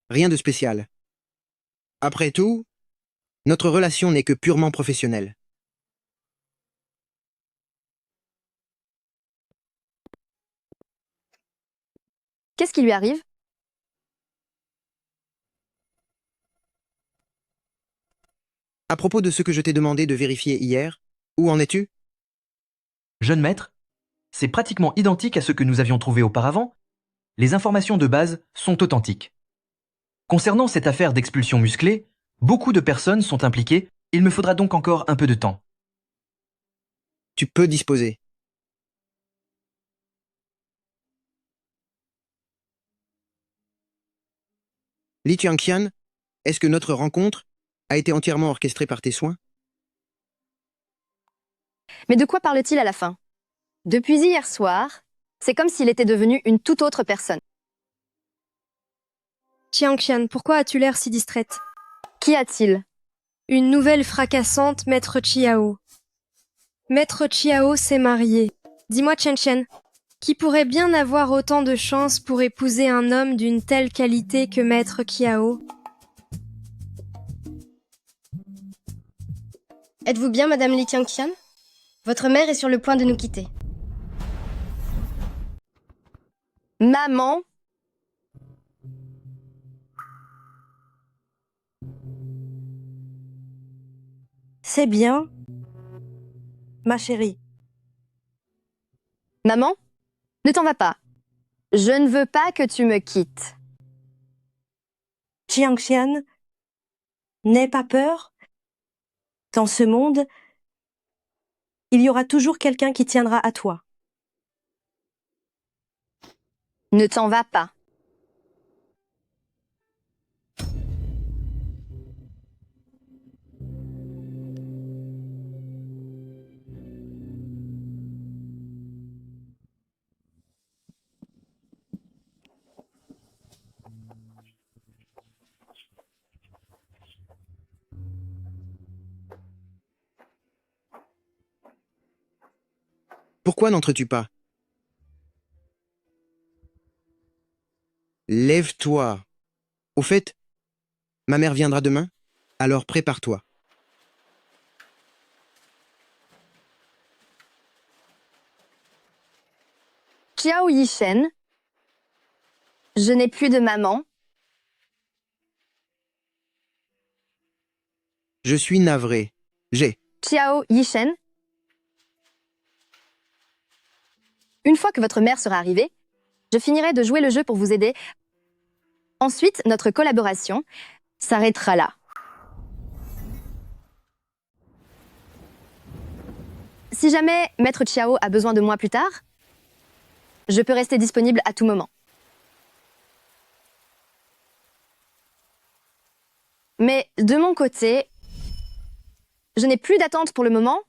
Rien de spécial. Après tout, notre relation n'est que purement professionnelle.
Qu'est-ce qui lui arrive?
À propos de ce que je t'ai demandé de vérifier hier, où en es-tu?
jeune maître, c'est pratiquement identique à ce que nous avions trouvé auparavant. Les informations de base sont authentiques. Concernant cette affaire d'expulsion musclée, Beaucoup de personnes sont impliquées, il me faudra donc encore un peu de temps.
Tu peux disposer. Li Changqian, est-ce que notre rencontre a été entièrement orchestrée par tes soins?
Mais de quoi parle-t-il à la fin? Depuis hier soir, c'est comme s'il était devenu une toute autre personne.
Changqian, pourquoi as-tu l'air si distraite?
Qu'y a-t-il?
Une nouvelle fracassante, Maître Chiao. Maître Chiao s'est marié. Dis-moi, Chen, qui pourrait bien avoir autant de chance pour épouser un homme d'une telle qualité que Maître Chiao?
Êtes-vous bien, Madame Li Changqian? Votre mère est sur le point de nous quitter.
Maman?
C'est bien, ma chérie.
Maman? Ne t'en va pas. Je ne veux pas que tu me quittes.
Changqian, n'aie pas peur. Dans ce monde, il y aura toujours quelqu'un qui tiendra à toi.
Ne t'en va pas.
Pourquoi n'entres-tu pas? Lève-toi. Au fait, ma mère viendra demain, alors prépare-toi.
Chiao Yishen, je n'ai plus de maman.
Je suis navré. J'ai.
Chiao Yishen, une fois que votre mère sera arrivée, je finirai de jouer le jeu pour vous aider. Ensuite, notre collaboration s'arrêtera là. Si jamais Maître Chiao a besoin de moi plus tard, je peux rester disponible à tout moment. Mais de mon côté, je n'ai plus d'attente pour le moment.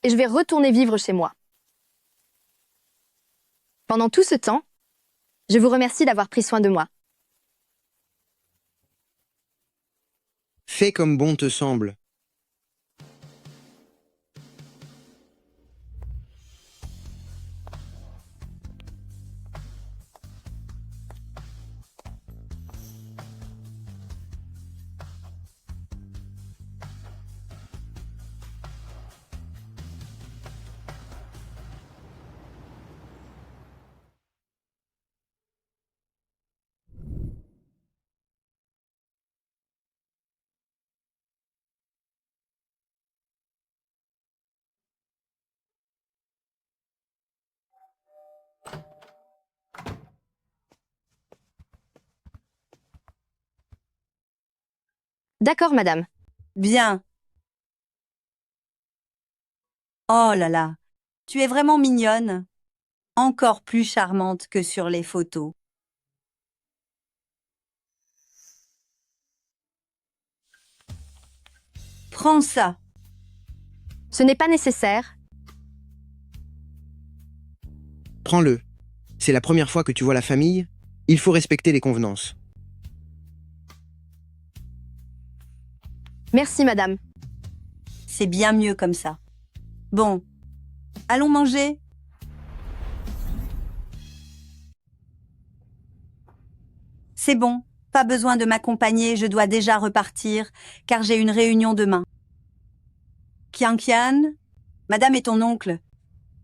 Et je vais retourner vivre chez moi. Pendant tout ce temps, je vous remercie d'avoir pris soin de moi.
Fais comme bon te semble.
D'accord, madame.
Bien. Oh là là, tu es vraiment mignonne. Encore plus charmante que sur les photos. Prends ça.
Ce n'est pas nécessaire.
Prends-le. C'est la première fois que tu vois la famille. Il faut respecter les convenances.
Merci, madame.
C'est bien mieux comme ça. Bon, allons manger. C'est bon, pas besoin de m'accompagner, je dois déjà repartir, car j'ai une réunion demain. Qian, madame et ton oncle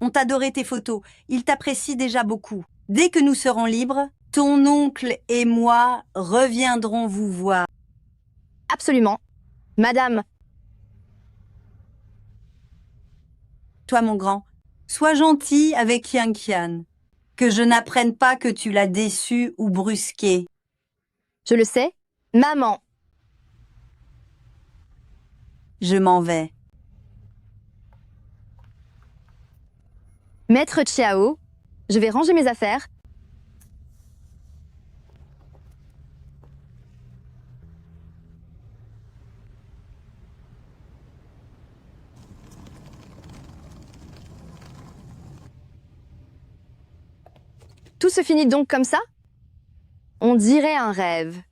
ont adoré tes photos, ils t'apprécient déjà beaucoup. Dès que nous serons libres, ton oncle et moi reviendrons vous voir.
Absolument. Madame.
Toi, mon grand, sois gentil avec Yang Qian. Que je n'apprenne pas que tu l'as déçu ou brusqué.
Je le sais. Maman.
Je m'en vais.
Maître Chiao, je vais ranger mes affaires. Tout se finit donc comme ça? On dirait un rêve.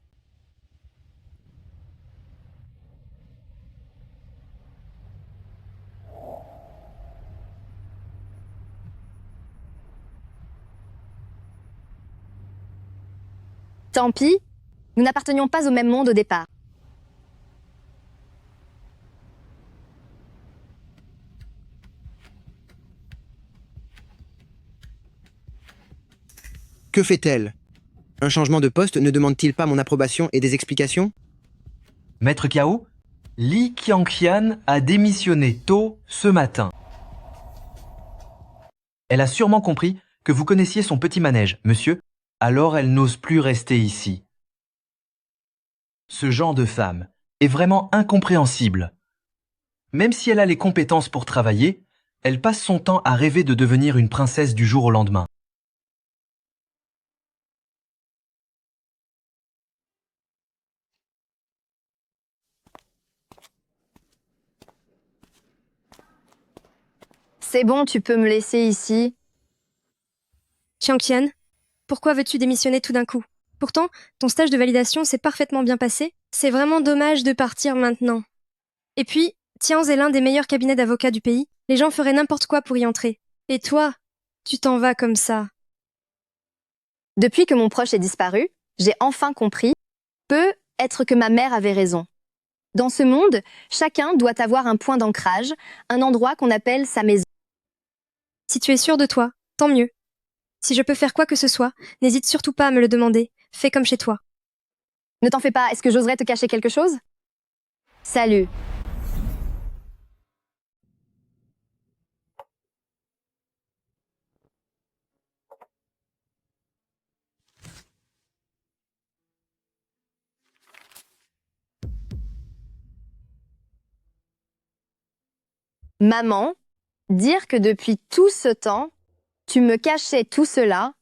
Tant pis, nous n'appartenions pas au même monde au départ.
Que fait-elle? Un changement de poste ne demande-t-il pas mon approbation et des explications?
Maître Kiao, Li Qiangqian a démissionné tôt ce matin. Elle a sûrement compris que vous connaissiez son petit manège, monsieur, alors elle n'ose plus rester ici. Ce genre de femme est vraiment incompréhensible. Même si elle a les compétences pour travailler, elle passe son temps à rêver de devenir une princesse du jour au lendemain.
C'est bon, tu peux me laisser ici.
Yang Qian, pourquoi veux-tu démissionner tout d'un coup? Pourtant, ton stage de validation s'est parfaitement bien passé. C'est vraiment dommage de partir maintenant. Et puis, Tianz est l'un des meilleurs cabinets d'avocats du pays. Les gens feraient n'importe quoi pour y entrer. Et toi, tu t'en vas comme ça.
Depuis que mon proche est disparu, j'ai enfin compris, peut-être que ma mère avait raison. Dans ce monde, chacun doit avoir un point d'ancrage, un endroit qu'on appelle sa maison.
Si tu es sûr de toi, tant mieux. Si je peux faire quoi que ce soit, n'hésite surtout pas à me le demander. Fais comme chez toi.
Ne t'en fais pas, est-ce que j'oserais te cacher quelque chose? Salut. Maman, dire que depuis tout ce temps, tu me cachais tout cela.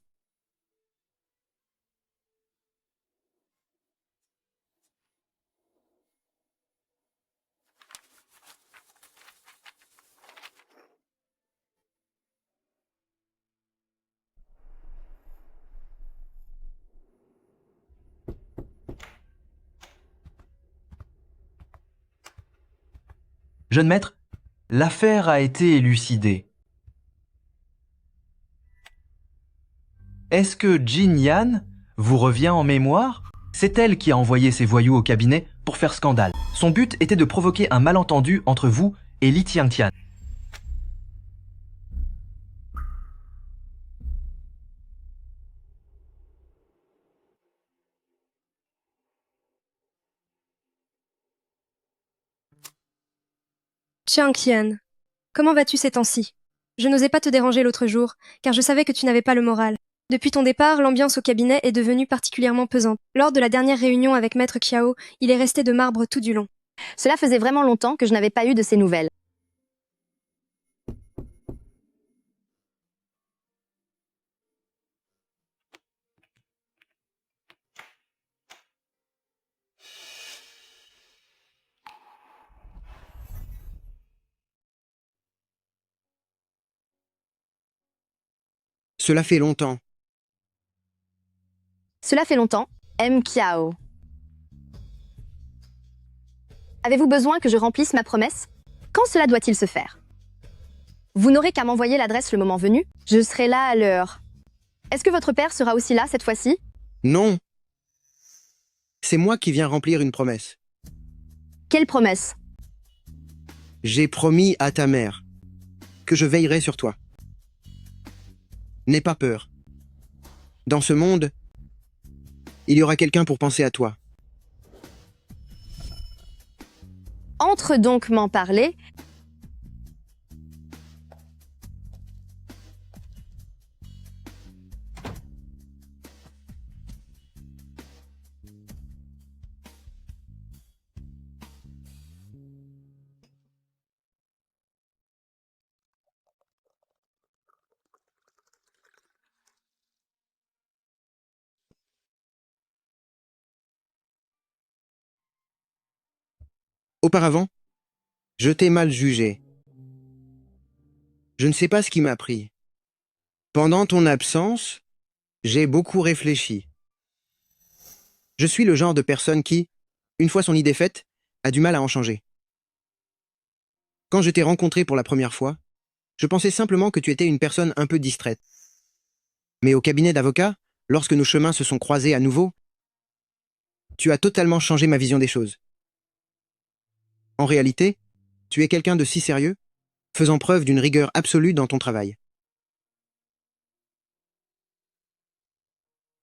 Jeune maître, l'affaire a été élucidée. Est-ce que Jin Yan vous revient en mémoire? C'est elle qui a envoyé ces voyous au cabinet pour faire scandale. Son but était de provoquer un malentendu entre vous et Li Qiangqian.
Yang Qian, comment vas-tu ces temps-ci? Je n'osais pas te déranger l'autre jour, car je savais que tu n'avais pas le moral. Depuis ton départ, l'ambiance au cabinet est devenue particulièrement pesante. Lors de la dernière réunion avec Maître Kiao, il est resté de marbre tout du long.
Cela faisait vraiment longtemps que je n'avais pas eu de ces nouvelles.
Cela fait longtemps.
Cela fait longtemps, M. Kiao. Avez-vous besoin que je remplisse ma promesse? Quand cela doit-il se faire? Vous n'aurez qu'à m'envoyer l'adresse le moment venu. Je serai là à l'heure. Est-ce que votre père sera aussi là cette fois-ci?
Non. C'est moi qui viens remplir une promesse.
Quelle promesse?
J'ai promis à ta mère que je veillerai sur toi. N'aie pas peur. Dans ce monde, il y aura quelqu'un pour penser à toi.
Entre donc m'en parler.
Auparavant, je t'ai mal jugé. Je ne sais pas ce qui m'a pris. Pendant ton absence, j'ai beaucoup réfléchi. Je suis le genre de personne qui, une fois son idée faite, a du mal à en changer. Quand je t'ai rencontré pour la première fois, je pensais simplement que tu étais une personne un peu distraite. Mais au cabinet d'avocat, lorsque nos chemins se sont croisés à nouveau, tu as totalement changé ma vision des choses. En réalité, tu es quelqu'un de si sérieux, faisant preuve d'une rigueur absolue dans ton travail.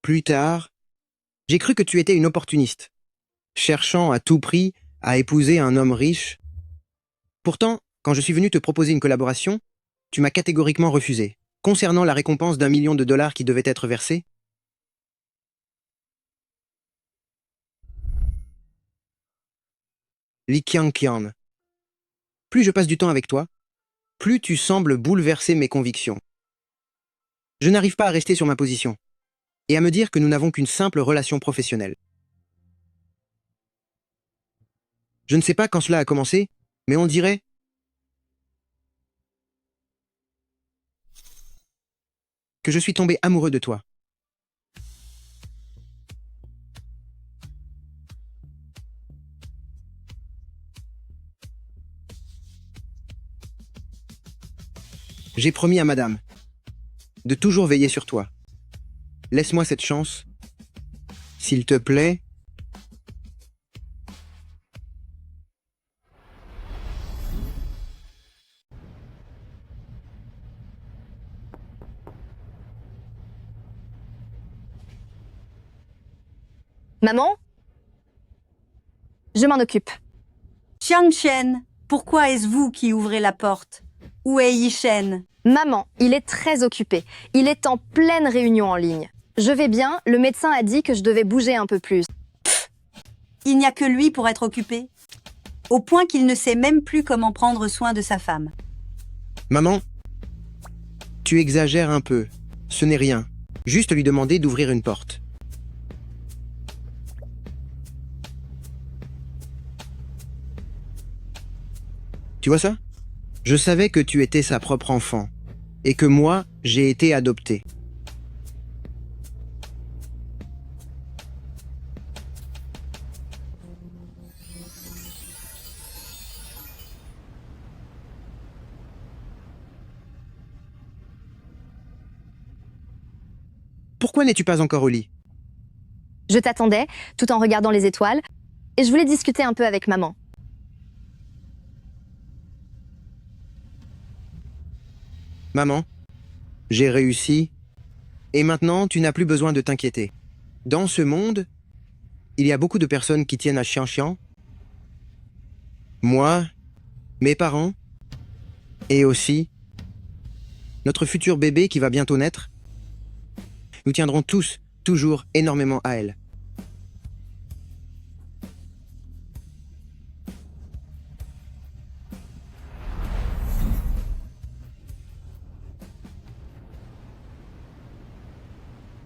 Plus tard, j'ai cru que tu étais une opportuniste, cherchant à tout prix à épouser un homme riche. Pourtant, quand je suis venu te proposer une collaboration, tu m'as catégoriquement refusé. Concernant la récompense d'1 million de dollars qui devait être versée, Lee Kyang-kian, plus je passe du temps avec toi, plus tu sembles bouleverser mes convictions. Je n'arrive pas à rester sur ma position et à me dire que nous n'avons qu'une simple relation professionnelle. Je ne sais pas quand cela a commencé, mais on dirait que je suis tombé amoureux de toi. J'ai promis à madame de toujours veiller sur toi. Laisse-moi cette chance. S'il te plaît.
Maman? Je m'en occupe.
Xiang Chen, pourquoi est-ce vous qui ouvrez la porte? Où est Yishen?
Maman, il est très occupé. Il est en pleine réunion en ligne. Je vais bien, le médecin a dit que je devais bouger un peu plus.
Il n'y a que lui pour être occupé. Au point qu'il ne sait même plus comment prendre soin de sa femme.
Maman, tu exagères un peu. Ce n'est rien. Juste lui demander d'ouvrir une porte. Tu vois ça? Je savais que tu étais sa propre enfant, et que moi, j'ai été adopté. Pourquoi n'es-tu pas encore au lit?
Je t'attendais, tout en regardant les étoiles, et je voulais discuter un peu avec maman.
Maman, j'ai réussi, et maintenant tu n'as plus besoin de t'inquiéter. Dans ce monde, il y a beaucoup de personnes qui tiennent à Xiang. Moi, mes parents, et aussi notre futur bébé qui va bientôt naître. Nous tiendrons tous, toujours énormément à elle.